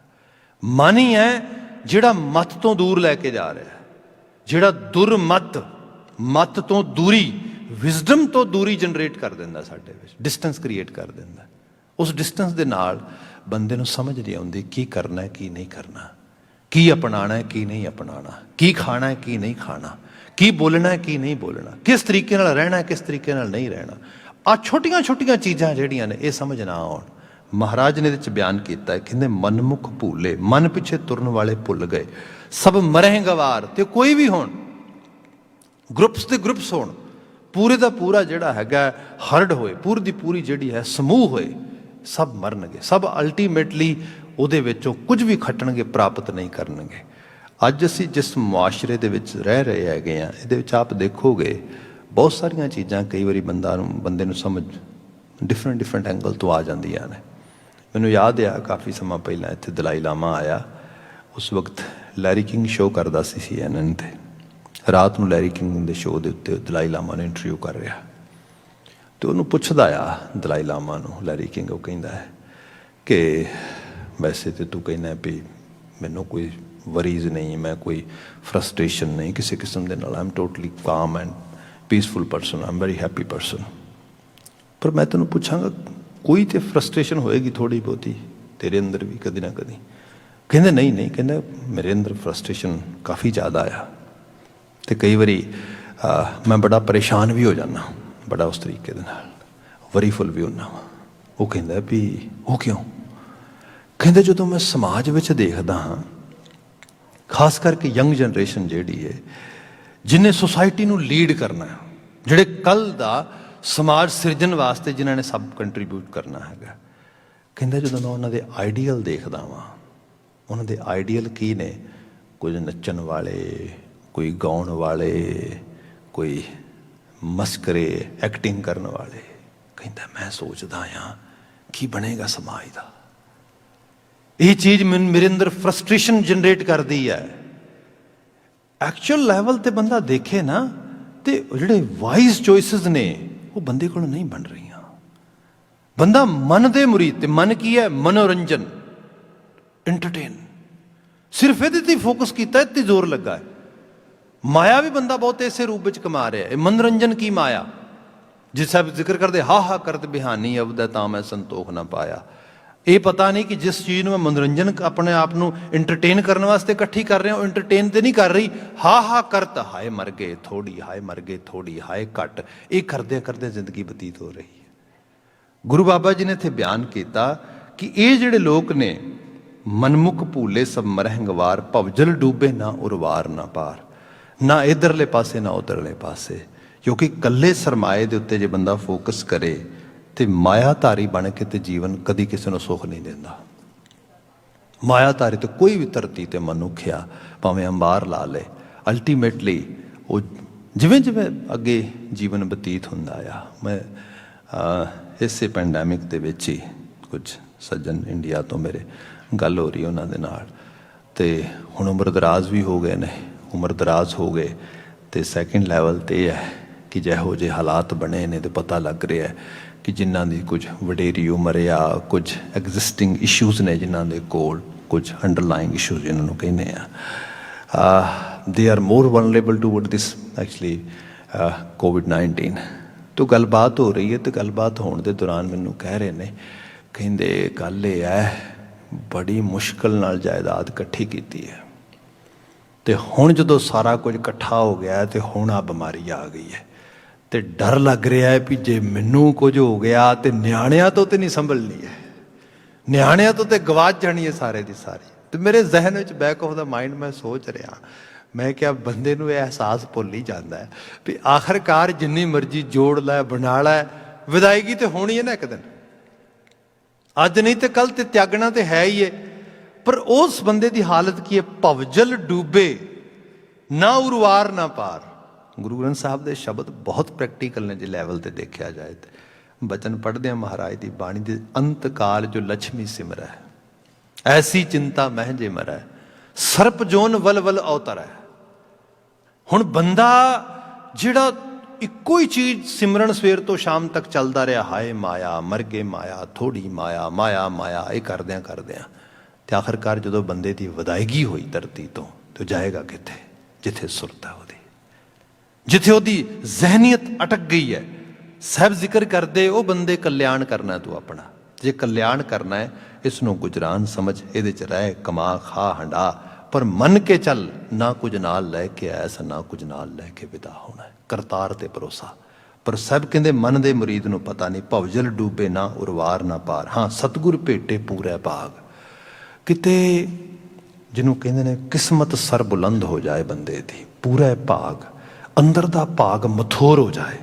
S1: ਮਨ ਹੀ ਹੈ ਜਿਹੜਾ ਮੱਤ ਤੋਂ ਦੂਰ ਲੈ ਕੇ ਜਾ ਰਿਹਾ, ਜਿਹੜਾ ਮੱਤ ਤੋਂ ਦੂਰੀ, ਵਿਜ਼ਡਮ ਤੋਂ ਦੂਰੀ ਜਨਰੇਟ ਕਰ ਦਿੰਦਾ, ਸਾਡੇ ਵਿੱਚ ਡਿਸਟੈਂਸ ਕ੍ਰੀਏਟ ਕਰ ਦਿੰਦਾ। ਉਸ ਡਿਸਟੈਂਸ ਦੇ ਨਾਲ ਬੰਦੇ ਨੂੰ ਸਮਝ ਨਹੀਂ ਆਉਂਦੀ ਕੀ ਕਰਨਾ, ਕੀ ਨਹੀਂ ਕਰਨਾ, ਕੀ ਅਪਣਾਉਣਾ, ਕੀ ਨਹੀਂ ਅਪਣਾਉਣਾ, ਕੀ ਖਾਣਾ, ਕੀ ਨਹੀਂ ਖਾਣਾ, ਕੀ ਬੋਲਣਾ, ਕੀ ਨਹੀਂ ਬੋਲਣਾ, ਕਿਸ ਤਰੀਕੇ ਨਾਲ ਰਹਿਣਾ, ਕਿਸ ਤਰੀਕੇ ਨਾਲ ਨਹੀਂ ਰਹਿਣਾ। ਆਹ ਛੋਟੀਆਂ ਛੋਟੀਆਂ ਚੀਜ਼ਾਂ ਜਿਹੜੀਆਂ ਨੇ, ਇਹ ਸਮਝ ਨਾ ਆਉਣ। ਮਹਾਰਾਜ ਨੇ ਇਹਦੇ 'ਚ ਬਿਆਨ ਕੀਤਾ ਹੈ, ਕਹਿੰਦੇ ਮਨਮੁਖ ਭੂਲੇ, ਮਨ ਪਿੱਛੇ ਤੁਰਨ ਵਾਲੇ ਭੁੱਲ ਗਏ, ਸਭ ਮਰਹਿ ਗਵਾਰ। ਤੇ ਕੋਈ ਵੀ ਹੋਣ, ਗਰੁੱਪਸ ਦੇ ਗਰੁੱਪਸ ਹੋਣ, ਪੂਰੇ ਦਾ ਪੂਰਾ ਜਿਹੜਾ ਹੈਗਾ ਹਰਡ ਹੋਏ, ਪੂਰੀ ਦੀ ਪੂਰੀ ਜਿਹੜੀ ਹੈ ਸਮੂਹ ਹੋਏ, ਸਭ ਮਰਨਗੇ। ਸਭ ਅਲਟੀਮੇਟਲੀ ਉਹਦੇ ਵਿੱਚੋਂ ਕੁਝ ਵੀ ਖੱਟਣਗੇ, ਪ੍ਰਾਪਤ ਨਹੀਂ ਕਰਨਗੇ। ਅੱਜ ਅਸੀਂ ਜਿਸ ਮੁਆਸ਼ਰੇ ਦੇ ਵਿੱਚ ਰਹਿ ਰਹੇ ਹੈਗੇ ਆ, ਇਹਦੇ ਵਿੱਚ ਆਪ ਦੇਖੋਗੇ ਬਹੁਤ ਸਾਰੀਆਂ ਚੀਜ਼ਾਂ ਕਈ ਵਾਰੀ ਬੰਦੇ ਨੂੰ ਸਮਝ ਡਿਫਰੈਂਟ ਐਂਗਲ ਤੋਂ ਆ ਜਾਂਦੀਆਂ ਨੇ। ਮੈਨੂੰ ਯਾਦ ਆ ਕਾਫੀ ਸਮਾਂ ਪਹਿਲਾਂ ਇੱਥੇ ਦਲਾਈ ਲਾਮਾ ਆਇਆ। ਉਸ ਵਕਤ ਲੈਰੀ ਕਿੰਗ ਸ਼ੋਅ ਕਰਦਾ ਸੀ CNN 'ਤੇ। ਰਾਤ ਨੂੰ ਲੈਰੀ ਕਿੰਗ ਦੇ ਸ਼ੋਅ ਦੇ ਉੱਤੇ ਦਲਾਈ ਲਾਮਾ ਨੂੰ ਇੰਟਰਵਿਊ ਕਰ ਰਿਹਾ, ਅਤੇ ਉਹਨੂੰ ਪੁੱਛਦਾ ਆ ਦਲਾਈ ਲਾਮਾ ਨੂੰ ਲੈਰੀ ਕਿੰਗ। ਉਹ ਕਹਿੰਦਾ ਹੈ ਕਿ ਵੈਸੇ ਤਾਂ ਤੂੰ ਕਹਿੰਦਾ ਵੀ ਮੈਨੂੰ ਕੋਈ ਵਰੀਜ਼ ਨਹੀਂ, ਮੈਂ ਕੋਈ ਫਰਸਟ੍ਰੇਸ਼ਨ ਨਹੀਂ ਕਿਸੇ ਕਿਸਮ ਦੇ ਨਾਲ, ਆਈ ਐਮ ਟੋਟਲੀ ਕਾਮ and peaceful person, I am very happy person. ਪਰ ਮੈਂ ਤੈਨੂੰ ਪੁੱਛਾਂਗਾ, ਕੋਈ ਤਾਂ ਫਰਸਟ੍ਰੇਸ਼ਨ ਹੋਏਗੀ ਥੋੜ੍ਹੀ ਬਹੁਤੀ ਤੇਰੇ ਅੰਦਰ ਵੀ ਕਦੀ ਨਾ ਕਦੀ। ਕਹਿੰਦੇ ਨਹੀਂ, ਕਹਿੰਦਾ ਮੇਰੇ ਅੰਦਰ ਫਰਸਟ੍ਰੇਸ਼ਨ ਕਾਫੀ ਜ਼ਿਆਦਾ ਆ, ਅਤੇ ਕਈ ਵਾਰੀ ਮੈਂ ਬੜਾ ਪਰੇਸ਼ਾਨ ਵੀ ਹੋ ਜਾਂਦਾ, ਬੜਾ ਉਸ ਤਰੀਕੇ ਦੇ ਨਾਲ ਵਰੀਫੁਲ ਵੀ ਹੁੰਦਾ ਵਾ। ਉਹ ਕਹਿੰਦਾ ਵੀ ਉਹ ਕਿਉਂ? ਕਹਿੰਦੇ ਜਦੋਂ ਮੈਂ ਸਮਾਜ ਵਿੱਚ ਦੇਖਦਾ ਹਾਂ, ਖਾਸ ਕਰਕੇ ਯੰਗ ਜਨਰੇਸ਼ਨ ਜਿਹੜੀ ਹੈ, ਜਿਹਨੇ ਸੁਸਾਇਟੀ ਨੂੰ ਲੀਡ ਕਰਨਾ, ਜਿਹੜੇ ਕੱਲ੍ਹ ਦਾ ਸਮਾਜ ਸਿਰਜਣ ਵਾਸਤੇ ਜਿਨ੍ਹਾਂ ਨੇ ਸਭ ਕੰਟਰੀਬਿਊਟ ਕਰਨਾ ਹੈਗਾ, ਕਹਿੰਦਾ ਜਦੋਂ ਮੈਂ ਉਹਨਾਂ ਦੇ ਆਈਡੀਅਲ ਦੇਖਦਾ ਵਾਂ, ਉਹਨਾਂ ਦੇ ਆਈਡੀਅਲ ਕੀ ਨੇ? ਕੁਝ ਨੱਚਣ ਵਾਲੇ, ਕੋਈ ਗਾਉਣ ਵਾਲੇ, ਕੋਈ ਮਸਕਰੇ ਐਕਟਿੰਗ ਕਰਨ ਵਾਲੇ। ਕਹਿੰਦਾ ਮੈਂ ਸੋਚਦਾ ਹਾਂ ਕੀ ਬਣੇਗਾ ਸਮਾਜ ਦਾ। ਇਹ ਚੀਜ਼ ਮੇਰੇ ਅੰਦਰ ਫਰਸਟ੍ਰੇਸ਼ਨ ਜਨਰੇਟ ਕਰਦੀ ਹੈ। ਐਕਚੁਅਲ ਲੈਵਲ ਤੇ ਬੰਦਾ ਦੇਖੇ ਨਾ ਤੇ ਜਿਹੜੇ ਵਾਈਜ਼ ਚੋਇਸਿਸ ਨੇ ਉਹ ਬੰਦੇ ਕੋਲ ਨਹੀਂ ਬਣ ਰਹੀਆਂ। ਬੰਦਾ ਮਨ ਦੇ ਮੁਰੀਦ, ਤੇ ਮਨ ਕੀ ਹੈ? ਮਨੋਰੰਜਨ, ਇੰਟਰਟੇਨ, ਸਿਰਫ ਇਹਦੇ ਤੇ ਫੋਕਸ ਕੀਤਾ, ਇੱਥੇ ਜ਼ੋਰ ਲੱਗਾ ਹੈ। ਮਾਇਆ ਵੀ ਬੰਦਾ ਬਹੁਤ ਇਸੇ ਰੂਪ ਵਿੱਚ ਕਮਾ ਰਿਹਾ ਹੈ। ਮਨੋਰੰਜਨ ਕੀ ਮਾਇਆ? ਜਿਸ ਸਾਹਿਬ ਜ਼ਿਕਰ ਕਰਦੇ, ਹਾ ਹਾ ਕਰਤ ਬਿਹਾਨੀ ਅਵਦਾ ਤਾਂ ਮੈਂ ਸੰਤੋਖ ਨਾ ਪਾਇਆ। ਇਹ ਪਤਾ ਨਹੀਂ ਕਿ ਜਿਸ ਚੀਜ਼ ਨੂੰ ਮੈਂ ਮਨੋਰੰਜਨ, ਆਪਣੇ ਆਪ ਨੂੰ ਇੰਟਰਟੇਨ ਕਰਨ ਵਾਸਤੇ ਇਕੱਠੀ ਕਰ ਰਿਹਾ, ਉਹ ਇੰਟਰਟੇਨ ਤੇ ਨਹੀਂ ਕਰ ਰਹੀ। ਹਾ ਹਾ ਕਰਤ, ਹਾਏ ਮਰ ਗਏ ਥੋੜੀ, ਹਾਏ ਮਰ ਗਏ ਥੋੜੀ, ਹਾਏ ਘੱਟ, ਇਹ ਕਰਦੇ ਕਰਦੇ ਜ਼ਿੰਦਗੀ ਬਤੀਤ ਹੋ ਰਹੀ ਹੈ। ਗੁਰੂ ਬਾਬਾ ਜੀ ਨੇ ਇੱਥੇ ਬਿਆਨ ਕੀਤਾ ਕਿ ਇਹ ਜਿਹੜੇ ਲੋਕ ਨੇ, ਮਨਮੁਖ ਭੂਲੇ ਸਭ ਮਰਹਿੰਗਵਾਰ, ਭਵਜਲ ਡੂਬੇ ਨਾ ਉਰਵਾਰ ਨਾ ਪਾਰ, ਨਾ ਇਧਰਲੇ ਪਾਸੇ ਨਾ ਉਧਰਲੇ ਪਾਸੇ। ਕਿਉਂਕਿ ਇਕੱਲੇ ਸਰਮਾਏ ਦੇ ਉੱਤੇ ਜੇ ਬੰਦਾ ਫੋਕਸ ਕਰੇ ਤੇ ਮਾਇਆਧਾਰੀ ਬਣ ਕੇ ਤੇ ਜੀਵਨ ਕਦੀ ਕਿਸੇ ਨੂੰ ਸੁੱਖ ਨਹੀਂ ਦਿੰਦਾ। ਮਾਇਆਧਾਰੀ ਤੇ ਕੋਈ ਵੀ ਧਰਤੀ ਤੇ ਮਨੁੱਖ ਆ, ਭਾਵੇਂ ਅੰਬਾਰ ਲਾ ਲੇ, ਅਲਟੀਮੇਟਲੀ ਉਹ ਜਿਵੇਂ ਜਿਵੇਂ ਅੱਗੇ ਜੀਵਨ ਬਤੀਤ ਹੁੰਦਾ ਆ। ਮੈਂ ਇਸੇ ਪੈਂਡੈਮਿਕ ਦੇ ਵਿੱਚ ਹੀ ਕੁਝ ਸੱਜਣ ਇੰਡੀਆ ਤੋਂ ਮੇਰੇ ਗੱਲ ਹੋ ਰਹੀ ਉਹਨਾਂ ਦੇ ਨਾਲ, ਤੇ ਹੁਣ ਉਮਰ ਦਰਾਜ਼ ਵੀ ਹੋ ਗਏ ਨੇ। ਉਮਰ ਦਰਾਜ਼ ਹੋ ਗਏ ਤੇ ਸੈਕਿੰਡ ਲੈਵਲ ਤੇ ਇਹ ਹੈ ਕਿ ਜਿਹੋ ਜਿਹੇ ਹਾਲਾਤ ਬਣੇ ਨੇ ਤੇ ਪਤਾ ਲੱਗ ਰਿਹਾ ਕਿ ਜਿਨ੍ਹਾਂ ਦੀ ਕੁਝ ਵਡੇਰੀ ਉਮਰ ਆ, ਕੁਝ ਐਗਜ਼ਿਸਟਿੰਗ ਇਸ਼ੂਜ਼ ਨੇ ਜਿਨ੍ਹਾਂ ਦੇ ਕੋਲ, ਕੁਝ ਅੰਡਰਲਾਈਂਗ ਇਸ਼ੂਜ਼ ਜਿਹਨਾਂ ਨੂੰ ਕਹਿੰਦੇ ਆ, they are more vulnerable toward this actually COVID-19। ਤੋਂ ਗੱਲਬਾਤ ਹੋ ਰਹੀ ਹੈ ਤੇ ਗੱਲਬਾਤ ਹੋਣ ਦੇ ਦੌਰਾਨ ਮੈਨੂੰ ਕਹਿ ਰਹੇ ਨੇ, ਕਹਿੰਦੇ ਗੱਲ ਇਹ ਹੈ ਬੜੀ ਮੁਸ਼ਕਿਲ ਨਾਲ ਜਾਇਦਾਦ ਇਕੱਠੀ ਕੀਤੀ ਹੈ ਤੇ ਹੁਣ ਜਦੋਂ ਸਾਰਾ ਕੁਝ ਇਕੱਠਾ ਹੋ ਗਿਆ ਤੇ ਹੁਣ ਆ ਬਿਮਾਰੀ ਆ ਗਈ ਹੈ ਤੇ ਡਰ ਲੱਗ ਰਿਹਾ ਹੈ ਵੀ ਜੇ ਮੈਨੂੰ ਕੁਝ ਹੋ ਗਿਆ ਤੇ ਨਿਆਣਿਆਂ ਤੋਂ ਤੇ ਨਹੀਂ ਸੰਭਲਣੀ ਹੈ, ਨਿਆਣਿਆਂ ਤੋਂ ਤੇ ਗਵਾਚ ਜਾਣੀ ਹੈ ਸਾਰੇ ਦੀ ਸਾਰੀ। ਤੇ ਮੇਰੇ ਜ਼ਿਹਨ ਵਿੱਚ ਬੈਕ ਆਫ ਦਾ ਮਾਈਂਡ ਮੈਂ ਸੋਚ ਰਿਹਾ, ਮੈਂ ਕਿਹਾ ਬੰਦੇ ਨੂੰ ਇਹ ਅਹਿਸਾਸ ਭੁੱਲ ਹੀ ਜਾਂਦਾ ਹੈ ਵੀ ਆਖਰਕਾਰ ਜਿੰਨੀ ਮਰਜ਼ੀ ਜੋੜ ਲੈ, ਬਣਾ ਲੈ, ਵਿਦਾਇਗੀ ਤੇ ਹੋਣੀ ਹੈ ਨਾ ਇੱਕ ਦਿਨ। ਅੱਜ ਨਹੀਂ ਤੇ ਕੱਲ ਤੇ ਤਿਆਗਣਾ ਤੇ ਹੈ ਹੀ ਹੈ। ਪਰ ਉਸ ਬੰਦੇ ਦੀ ਹਾਲਤ ਕੀ ਹੈ? ਭਵਜਲ ਡੂਬੇ ਨਾ ਉਰਵਾਰ ਨਾ ਪਾਰ। ਗੁਰੂ ਗ੍ਰੰਥ ਸਾਹਿਬ ਦੇ ਸ਼ਬਦ ਬਹੁਤ ਪ੍ਰੈਕਟੀਕਲ ਨੇ ਜੇ ਲੈਵਲ ਤੇ ਦੇਖਿਆ ਜਾਏ ਤੇ। ਬਚਨ ਪੜ੍ਹਦੇ ਹਾਂ ਮਹਾਰਾਜ ਦੀ ਬਾਣੀ ਦੇ, ਅੰਤ ਕਾਲ ਜੋ ਲక్ష్ਮੀ ਸਿਮਰੈ, ਐਸੀ ਚਿੰਤਾ ਮਹਿ ਜੇ ਮਰੈ, ਸਰਪ ਜੋਨ ਵਲ ਵਲ ਅਵਤਰੈ। ਹੁਣ ਬੰਦਾ ਜਿਹੜਾ ਇੱਕੋ ਹੀ ਚੀਜ਼ ਸਿਮਰਨ ਸਵੇਰ ਤੋਂ ਸ਼ਾਮ ਤੱਕ ਚੱਲਦਾ ਰਿਹਾ, ਹਾਏ ਮਾਇਆ, ਮਰ ਗਏ ਮਾਇਆ, ਥੋੜੀ ਮਾਇਆ, ਮਾਇਆ ਮਾਇਆ, ਇਹ ਕਰਦਿਆਂ ਕਰਦਿਆਂ ਤੇ ਆਖਰਕਾਰ ਜਦੋਂ ਬੰਦੇ ਦੀ ਵਿਦਾਇਗੀ ਹੋਈ ਧਰਤੀ ਤੋਂ ਤੇ ਜਾਏਗਾ ਕਿੱਥੇ? ਜਿੱਥੇ ਸੁਰਤ ਹੈ ਉਹਦੀ, ਜਿੱਥੇ ਉਹਦੀ ਜ਼ਹਿਨੀਅਤ ਅਟਕ ਗਈ ਹੈ। ਸਾਹਿਬ ਜ਼ਿਕਰ ਕਰਦੇ, ਉਹ ਬੰਦੇ ਕਲਿਆਣ ਕਰਨਾ ਤੂੰ ਆਪਣਾ। ਜੇ ਕਲਿਆਣ ਕਰਨਾ ਹੈ, ਇਸ ਨੂੰ ਗੁਜਰਾਨ ਸਮਝ, ਇਹਦੇ 'ਚ ਰਹਿ, ਕਮਾ, ਖਾ, ਹੰਡਾ, ਪਰ ਮੰਨ ਕੇ ਚੱਲ, ਨਾ ਕੁਝ ਨਾਲ ਲੈ ਕੇ ਆਇਆ ਸਾ, ਨਾ ਕੁਝ ਨਾਲ ਲੈ ਕੇ ਵਿਦਾ ਹੋਣਾ ਹੈ। ਕਰਤਾਰ ਤੇ ਭਰੋਸਾ। ਪਰ ਸਭ ਕਹਿੰਦੇ ਮਨ ਦੇ ਮੁਰੀਦ ਨੂੰ ਪਤਾ ਨਹੀਂ, ਭਵਜਲ ਡੂਬੇ ਨਾ ਉਰਵਾਰ ਨਾ ਪਾਰ। ਹਾਂ, ਸਤਿਗੁਰ ਭੇਟੇ ਪੂਰਾ ਭਾਗ। ਕਿਤੇ ਜਿਹਨੂੰ ਕਹਿੰਦੇ ਨੇ ਕਿਸਮਤ ਸਰ ਬੁਲੰਦ ਹੋ ਜਾਏ ਬੰਦੇ ਦੀ, ਪੂਰਾ ਭਾਗ, ਅੰਦਰ ਦਾ ਭਾਗ ਮਥੋਰ ਹੋ ਜਾਏ,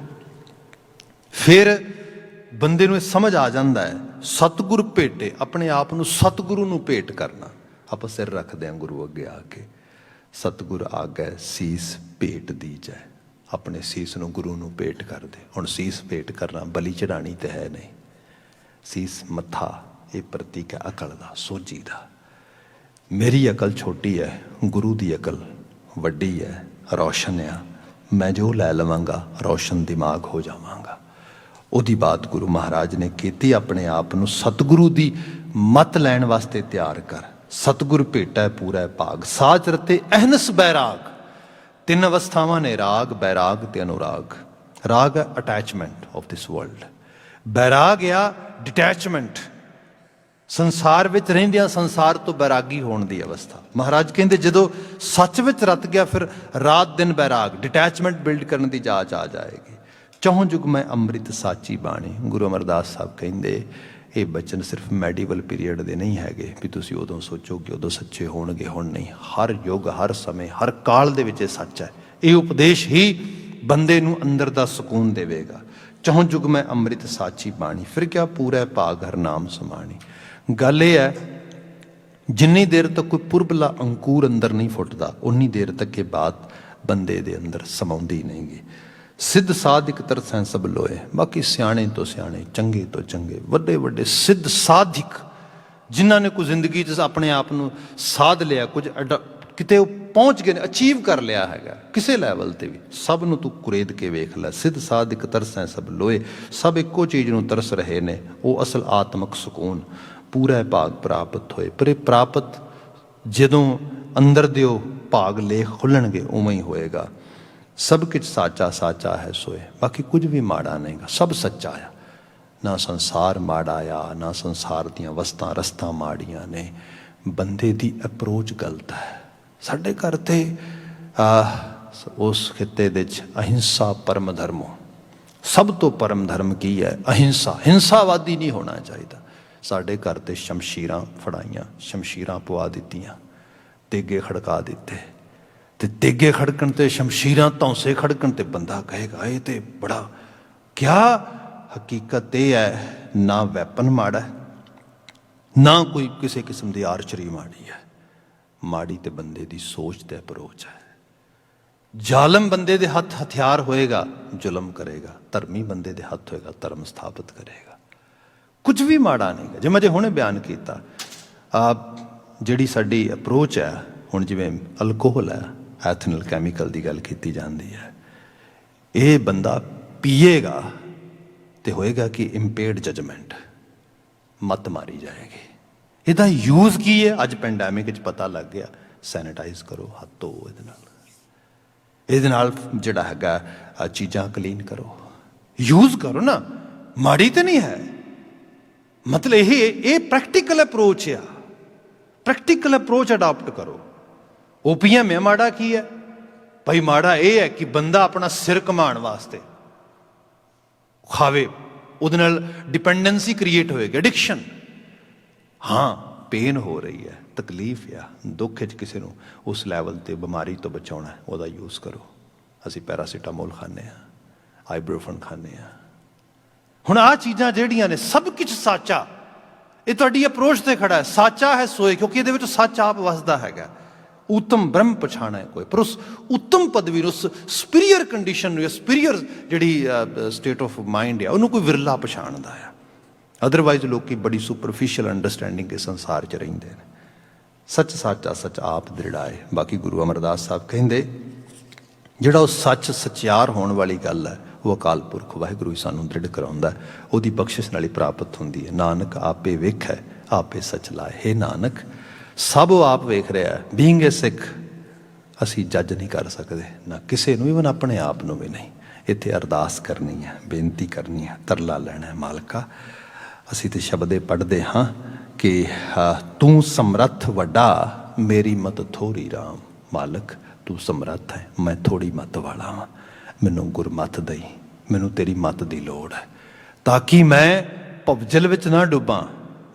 S1: ਫਿਰ ਬੰਦੇ ਨੂੰ ਇਹ ਸਮਝ ਆ ਜਾਂਦਾ ਹੈ ਸਤਿਗੁਰ ਭੇਟੇ, ਆਪਣੇ ਆਪ ਨੂੰ ਸਤਿਗੁਰੂ ਨੂੰ ਭੇਟ ਕਰਨਾ। ਆਪਾਂ ਸਿਰ ਰੱਖਦੇ ਹਾਂ ਗੁਰੂ ਅੱਗੇ ਆ ਕੇ, ਸਤਿਗੁਰ ਆਗੈ ਸੀਸ ਭੇਟ ਦੀਜੈ, ਆਪਣੇ ਸੀਸ ਨੂੰ ਗੁਰੂ ਨੂੰ ਭੇਟ ਕਰਦੇ। ਹੁਣ ਸੀਸ ਭੇਟ ਕਰਨਾ ਬਲੀ ਚੜਾਣੀ ਤੇ ਹੈ ਨਹੀਂ। ਸੀਸ ਮੱਥਾ ਇਹ ਪ੍ਰਤੀਕ ਹੈ ਅਕਲ ਦਾ, ਸੋਝੀ ਦਾ। ਮੇਰੀ ਅਕਲ ਛੋਟੀ ਹੈ, ਗੁਰੂ ਦੀ ਅਕਲ ਵੱਡੀ ਹੈ, ਰੌਸ਼ਨ ਆ। ਮੈਂ ਜੋ ਲੈ ਲਵਾਂਗਾ ਰੌਸ਼ਨ ਦਿਮਾਗ ਹੋ ਜਾਵਾਂਗਾ। ਉਹਦੀ ਬਾਤ ਗੁਰੂ ਮਹਾਰਾਜ ਨੇ ਕੀਤੀ, ਆਪਣੇ ਆਪ ਨੂੰ ਸਤਿਗੁਰੂ ਦੀ ਮੱਤ ਲੈਣ ਵਾਸਤੇ ਤਿਆਰ ਕਰ। ਸਤਿਗੁਰ ਭੇਟੈ ਪੂਰਾ ਭਾਗ, ਸਾਚ ਰਤੇ ਅਹਨਸ ਬੈਰਾਗ। ਤਿੰਨ ਅਵਸਥਾਵਾਂ ਨੇ, ਰਾਗ, ਬੈਰਾਗ ਤੇ ਅਨੁਰਾਗ। ਰਾਗ ਹੈ ਅਟੈਚਮੈਂਟ ਆਫ ਦਿਸ ਵਰਲਡ, ਬੈਰਾਗ ਆ ਡਿਟੈਚਮੈਂਟ, ਸੰਸਾਰ ਵਿੱਚ ਰਹਿੰਦਿਆਂ ਸੰਸਾਰ ਤੋਂ ਬੈਰਾਗੀ ਹੋਣ ਦੀ ਅਵਸਥਾ। ਮਹਾਰਾਜ ਕਹਿੰਦੇ ਜਦੋਂ ਸੱਚ ਵਿੱਚ ਰਤ ਗਿਆ, ਫਿਰ ਰਾਤ ਦਿਨ ਬੈਰਾਗ, ਡਿਟੈਚਮੈਂਟ ਬਿਲਡ ਕਰਨ ਦੀ ਜਾਚ ਆ ਜਾਏਗੀ। ਚੌਂ ਜੁਗ ਮੈਂ ਅੰਮ੍ਰਿਤ ਸਾਚੀ ਬਾਣੀ। ਗੁਰੂ ਅਮਰਦਾਸ ਸਾਹਿਬ ਕਹਿੰਦੇ ਇਹ ਬਚਨ ਸਿਰਫ ਮੈਡੀਵਲ ਪੀਰੀਅਡ ਦੇ ਨਹੀਂ ਹੈਗੇ ਵੀ ਤੁਸੀਂ ਉਦੋਂ ਸੋਚੋਗੇ ਉਦੋਂ ਸੱਚੇ ਹੋਣਗੇ, ਹੁਣ ਨਹੀਂ। ਹਰ ਯੁੱਗ, ਹਰ ਸਮੇਂ, ਹਰ ਕਾਲ ਦੇ ਵਿੱਚ ਇਹ ਸੱਚ ਹੈ। ਇਹ ਉਪਦੇਸ਼ ਹੀ ਬੰਦੇ ਨੂੰ ਅੰਦਰ ਦਾ ਸਕੂਨ ਦੇਵੇਗਾ। ਚੌਂ ਜੁਗ ਮੈਂ ਅੰਮ੍ਰਿਤ ਸਾਚੀ ਬਾਣੀ, ਫਿਰ ਕਿਆ ਪੂਰਾ ਭਾਗ ਹਰ ਨਾਮ ਸਮਾਣੀ। ਗੱਲ ਇਹ ਹੈ ਜਿੰਨੀ ਦੇਰ ਤੱਕ ਕੋਈ ਪੁਰਬਲਾ ਅੰਕੁਰ ਅੰਦਰ ਨਹੀਂ ਫੁੱਟਦਾ, ਉਨੀ ਦੇਰ ਤੱਕ ਇਹ ਬਾਤ ਬੰਦੇ ਦੇ ਅੰਦਰ ਸਮਾਉਂਦੀ ਨਹੀਂ ਗੀ। ਸਿੱਧ ਸਾਧਿਕ ਤਰਸੈਂ ਸਭ ਲੋਏ। ਬਾਕੀ ਸਿਆਣੇ ਤੋਂ ਸਿਆਣੇ, ਚੰਗੇ ਤੋਂ ਚੰਗੇ, ਵੱਡੇ ਵੱਡੇ ਸਿੱਧ ਸਾਧਿਕ ਜਿਨ੍ਹਾਂ ਨੇ ਕੋਈ ਜ਼ਿੰਦਗੀ 'ਚ ਆਪਣੇ ਆਪ ਨੂੰ ਸਾਧ ਲਿਆ, ਕੁਝ ਕਿਤੇ ਉਹ ਪਹੁੰਚ ਗਏ ਨੇ, ਅਚੀਵ ਕਰ ਲਿਆ ਹੈਗਾ ਕਿਸੇ ਲੈਵਲ ਤੇ ਵੀ, ਸਭ ਨੂੰ ਤੂੰ ਕੁਰੇਦ ਕੇ ਵੇਖ ਲੈ। ਸਿੱਧ ਸਾਧਿਕ ਤਰਸੈਂ ਸਭ ਲੋਏ, ਸਭ ਇੱਕੋ ਚੀਜ਼ ਨੂੰ ਤਰਸ ਰਹੇ ਨੇ, ਉਹ ਅਸਲ ਆਤਮਿਕ ਸਕੂਨ, ਪੂਰਾ ਭਾਗ ਪ੍ਰਾਪਤ ਹੋਏ। ਪਰ ਇਹ ਪ੍ਰਾਪਤ ਜਦੋਂ ਅੰਦਰ ਦੇ ਉਹ ਭਾਗ ਲੇਖ ਖੁੱਲਣਗੇ ਉਵੇਂ ਹੀ ਹੋਏਗਾ। ਸਭ ਕੁਝ ਸਾਚਾ ਸਾਚਾ ਹੈ ਸੋਏ, ਬਾਕੀ ਕੁਝ ਵੀ ਮਾੜਾ ਨਹੀਂਗਾ, ਸਭ ਸੱਚਾ ਆ। ਨਾ ਸੰਸਾਰ ਮਾੜਾ ਆ, ਨਾ ਸੰਸਾਰ ਦੀਆਂ ਵਸਤਾਂ ਰਸਤਾਂ ਮਾੜੀਆਂ ਨੇ, ਬੰਦੇ ਦੀ ਅਪਰੋਚ ਗਲਤ ਹੈ। ਸਾਡੇ ਘਰ ਤੇ ਉਸ ਖਿੱਤੇ ਦੇ 'ਚ ਅਹਿੰਸਾ ਪਰਮ ਧਰਮੋ, ਸਭ ਤੋਂ ਪਰਮ ਧਰਮ ਕੀ ਹੈ? ਅਹਿੰਸਾ। ਹਿੰਸਾਵਾਦੀ ਨਹੀਂ ਹੋਣਾ ਚਾਹੀਦਾ। ਸਾਡੇ ਘਰ ਤੇ ਸ਼ਮਸ਼ੀਰਾਂ ਫੜਾਈਆਂ, ਸ਼ਮਸ਼ੀਰਾਂ ਪਵਾ ਦਿੱਤੀਆਂ, ਤੇਗੇ ਖੜਕਾ ਦਿੱਤੇ, ਤੇ ਤੇਗੇ ਖੜਕਣ ਤੇ ਸ਼ਮਸ਼ੀਰਾਂ ਧੌਂਸੇ ਖੜਕਣ ਤੇ ਬੰਦਾ ਕਹੇਗਾ ਇਹ ਤੇ ਬੜਾ ਕਿਆ। ਹਕੀਕਤ ਇਹ ਹੈ, ਨਾ ਵੈਪਨ ਮਾੜਾ, ਨਾ ਕੋਈ ਕਿਸੇ ਕਿਸਮ ਦੀ ਆਰਚਰੀ ਮਾੜੀ ਹੈ। ਮਾੜੀ ਤੇ ਬੰਦੇ ਦੀ ਸੋਚ ਤੇ ਅਪਰੋਚ ਹੈ। ਜ਼ਾਲਮ ਬੰਦੇ ਦੇ ਹੱਥ ਹਥਿਆਰ ਹੋਏਗਾ, ਜ਼ੁਲਮ ਕਰੇਗਾ। ਧਰਮੀ ਬੰਦੇ ਦੇ ਹੱਥ ਹੋਏਗਾ, ਧਰਮ ਸਥਾਪਿਤ ਕਰੇਗਾ। ਕੁਝ ਵੀ ਮਾੜਾ ਨਹੀਂਗਾ। ਜਿਵੇਂ ਜੇ ਹੁਣੇ ਬਿਆਨ ਕੀਤਾ, ਜਿਹੜੀ ਸਾਡੀ ਅਪਰੋਚ ਹੈ, ਹੁਣ ਜਿਵੇਂ ਅਲਕੋਹਲ ਹੈ, ਐਥਨਲ ਕੈਮੀਕਲ ਦੀ ਗੱਲ ਕੀਤੀ ਜਾਂਦੀ ਹੈ, ਇਹ ਬੰਦਾ ਪੀਏਗਾ ਤੇ ਹੋਏਗਾ ਕਿ ਇੰਪੇਅਰਡ ਜਜਮੈਂਟ, ਮੱਤ ਮਾਰੀ ਜਾਏਗੀ। ਇਹਦਾ ਯੂਜ਼ ਕੀ ਹੈ? ਅੱਜ ਪੈਂਡੈਮਿਕ 'ਚ ਪਤਾ ਲੱਗ ਗਿਆ। ਸੈਨੀਟਾਈਜ਼ ਕਰੋ, ਹੱਥ ਧੋਵੋ ਇਹਦੇ ਨਾਲ ਜਿਹੜਾ ਹੈਗਾ ਚੀਜ਼ਾਂ ਕਲੀਨ ਕਰੋ, ਯੂਜ਼ ਕਰੋ ਨਾ, ਮਾੜੀ ਤੇ ਨਹੀਂ ਹੈ। ਮਤਲਬ ਇਹ ਪ੍ਰੈਕਟੀਕਲ ਅਪਰੋਚ ਆ, ਪ੍ਰੈਕਟੀਕਲ ਅਪਰੋਚ ਅਡਾਪਟ ਕਰੋ। ਓਪੀਐਮ ਹੈ, ਮਾੜਾ ਕੀ ਹੈ ਭਾਈ? ਮਾੜਾ ਇਹ ਹੈ ਕਿ ਬੰਦਾ ਆਪਣਾ ਸਿਰ ਕਮਾਉਣ ਵਾਸਤੇ ਖਾਵੇ, ਉਹਦੇ ਨਾਲ ਡਿਪੈਂਡੈਂਸੀ ਕ੍ਰੀਏਟ ਹੋਏਗੀ, ਐਡਿਕਸ਼ਨ। ਹਾਂ, ਪੇਨ ਹੋ ਰਹੀ ਹੈ, ਤਕਲੀਫ ਆ, ਦੁੱਖ 'ਚ ਕਿਸੇ ਨੂੰ ਉਸ ਲੈਵਲ 'ਤੇ ਬਿਮਾਰੀ ਤੋਂ ਬਚਾਉਣਾ, ਉਹਦਾ ਯੂਜ਼ ਕਰੋ। ਅਸੀਂ ਪੈਰਾਸੀਟਾਮੋਲ ਖਾਂਦੇ ਹਾਂ, ਆਈਬਰੋਫਨ ਖਾਂਦੇ ਹਾਂ। ਹੁਣ ਆਹ ਚੀਜ਼ਾਂ ਜਿਹੜੀਆਂ ਨੇ, ਸਭ ਕੁਝ ਸਾਚਾ, ਇਹ ਤੁਹਾਡੀ ਅਪਰੋਚ ਤੇ ਖੜਾ ਹੈ। ਸਾਚਾ ਹੈ ਸੋਏ, ਕਿਉਂਕਿ ਇਹਦੇ ਵਿੱਚ ਸੱਚ ਆਪ ਵਸਦਾ ਹੈਗਾ। ਉੱਤਮ ਬ੍ਰਹਮ ਪਛਾਣਾ ਹੈ ਕੋਈ, ਪਰ ਉਸ ਉੱਤਮ ਪਦਵੀ ਨੂੰ, ਉਸ ਸੁਪੀਰੀਅਰ ਕੰਡੀਸ਼ਨ ਨੂੰ, ਸੁਪੀਰੀਅਰ ਜਿਹੜੀ ਸਟੇਟ ਆਫ ਮਾਈਂਡ ਆ, ਉਹਨੂੰ ਕੋਈ ਵਿਰਲਾ ਪਛਾਣਦਾ ਆ। ਅਦਰਵਾਈਜ਼ ਲੋਕੀ ਬੜੀ ਸੁਪਰਫਿਸ਼ੀਅਲ ਅੰਡਰਸਟੈਂਡਿੰਗ ਕੇ ਸੰਸਾਰ 'ਚ ਰਹਿੰਦੇ ਨੇ। ਸੱਚ ਸਾਚਾ ਸੱਚ ਆਪ ਦ੍ਰਿੜਾਏ। ਬਾਕੀ ਗੁਰੂ ਅਮਰਦਾਸ ਸਾਹਿਬ ਕਹਿੰਦੇ, ਜਿਹੜਾ ਉਹ ਸੱਚ ਸਚਿਆਰ ਹੋਣ ਵਾਲੀ ਗੱਲ ਹੈ, ਉਹ ਅਕਾਲ ਪੁਰਖ ਵਾਹਿਗੁਰੂ ਹੀ ਸਾਨੂੰ ਦ੍ਰਿੜ ਕਰਾਉਂਦਾ, ਉਹਦੀ ਬਖਸ਼ਿਸ਼ ਨਾਲ ਹੀ ਪ੍ਰਾਪਤ ਹੁੰਦੀ ਹੈ। ਨਾਨਕ ਆਪੇ ਵੇਖੈ ਆਪੇ ਸੱਚ ਲਾਏ। ਹੇ ਨਾਨਕ, ਸਭ ਉਹ ਆਪ ਵੇਖ ਰਿਹਾ। ਬੀਇੰਗ ਏ ਸਿੱਖ, ਅਸੀਂ ਜੱਜ ਨਹੀਂ ਕਰ ਸਕਦੇ, ਨਾ ਕਿਸੇ ਨੂੰ, ਇਵਨ ਆਪਣੇ ਆਪ ਨੂੰ ਵੀ ਨਹੀਂ। ਇੱਥੇ ਅਰਦਾਸ ਕਰਨੀ ਹੈ, ਬੇਨਤੀ ਕਰਨੀ ਹੈ, ਤਰਲਾ ਲੈਣਾ ਹੈ, ਮਾਲਕਾ ਅਸੀਂ ਤੇ ਸ਼ਬਦੇ ਪੜ੍ਹਦੇ ਹਾਂ ਕਿ ਤੂੰ ਸਮਰੱਥ ਵੱਡਾ, ਮੇਰੀ ਮਤ ਥੋੜ੍ਹੀ ਰਾਮ। ਮਾਲਕ ਤੂੰ ਸਮਰੱਥ ਹੈ, ਮੈਂ ਥੋੜ੍ਹੀ ਮੱਤ ਵਾਲਾ ਹਾਂ, ਮੈਨੂੰ ਗੁਰਮੱਤ ਦਈ, ਮੈਨੂੰ ਤੇਰੀ ਮੱਤ ਦੀ ਲੋੜ ਹੈ, ਤਾਂ ਕਿ ਮੈਂ ਭਵਜਲ ਵਿੱਚ ਨਾ ਡੁੱਬਾਂ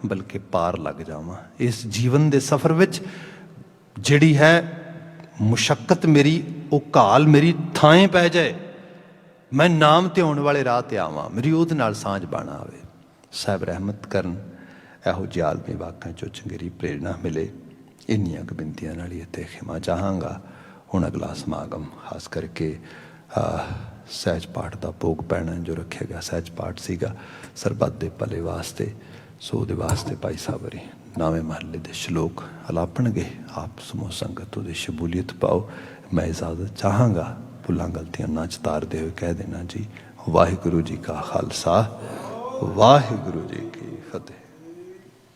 S1: ਬਲਕਿ ਪਾਰ ਲੱਗ ਜਾਵਾਂ। ਇਸ ਜੀਵਨ ਦੇ ਸਫ਼ਰ ਵਿੱਚ ਜਿਹੜੀ ਹੈ ਮੁਸ਼ੱਕਤ ਮੇਰੀ, ਉਹ ਘਾਲ ਮੇਰੀ ਥਾਂ ਪੈ ਜਾਏ, ਮੈਂ ਨਾਮ ਤੇ ਆਉਣ ਵਾਲੇ ਰਾਹ ਤੇ ਆਵਾਂ, ਮੇਰੀ ਉਹਦੇ ਨਾਲ ਸਾਂਝ ਬਣ ਆਵੇ। ਸਾਹਿਬ ਰਹਿਮਤ ਕਰਨ, ਇਹੋ ਜਿਹੇ ਆਲਮੀ ਵਾਕਾਂ 'ਚੋਂ ਚੰਗੇਰੀ ਪ੍ਰੇਰਨਾ ਮਿਲੇ। ਇੰਨੀਆਂ ਕੁ ਬੇਨਤੀਆਂ ਨਾਲ ਹੀ ਇੱਥੇ ਖਿਮਾ ਚਾਹਾਂਗਾ। ਹੁਣ ਅਗਲਾ ਸਮਾਗਮ ਖਾਸ ਕਰਕੇ ਸਹਿਜ ਪਾਠ ਦਾ ਭੋਗ ਪੈਣਾ ਜੋ ਰੱਖਿਆ ਗਿਆ, ਸਹਿਜ ਪਾਠ ਸੀਗਾ ਸਰਬੱਤ ਦੇ ਭਲੇ ਵਾਸਤੇ। ਸੋ ਉਹਦੇ ਵਾਸਤੇ ਭਾਈ ਸਾਹਿਬ ਹੋਰੀ ਨਵੇਂ ਮਹੱਲੇ ਦੇ ਸ਼ਲੋਕ ਅਲਾਪਣਗੇ। ਆਪ ਸਮੂਹ ਸੰਗਤ ਉਹਦੀ ਸ਼ਮੂਲੀਅਤ ਪਾਓ। ਮੈਂ ਇਜਾਜ਼ਤ ਚਾਹਾਂਗਾ। ਭੁੱਲਾਂ ਗਲਤੀਆਂ ਨਾ ਚਤਾਰਦੇ ਹੋਏ ਕਹਿ ਦੇਣਾ ਜੀ, ਵਾਹਿਗੁਰੂ ਜੀ ਕਾ ਖਾਲਸਾ, ਵਾਹਿਗੁਰੂ ਜੀ ਕੀ ਫਤਿਹ।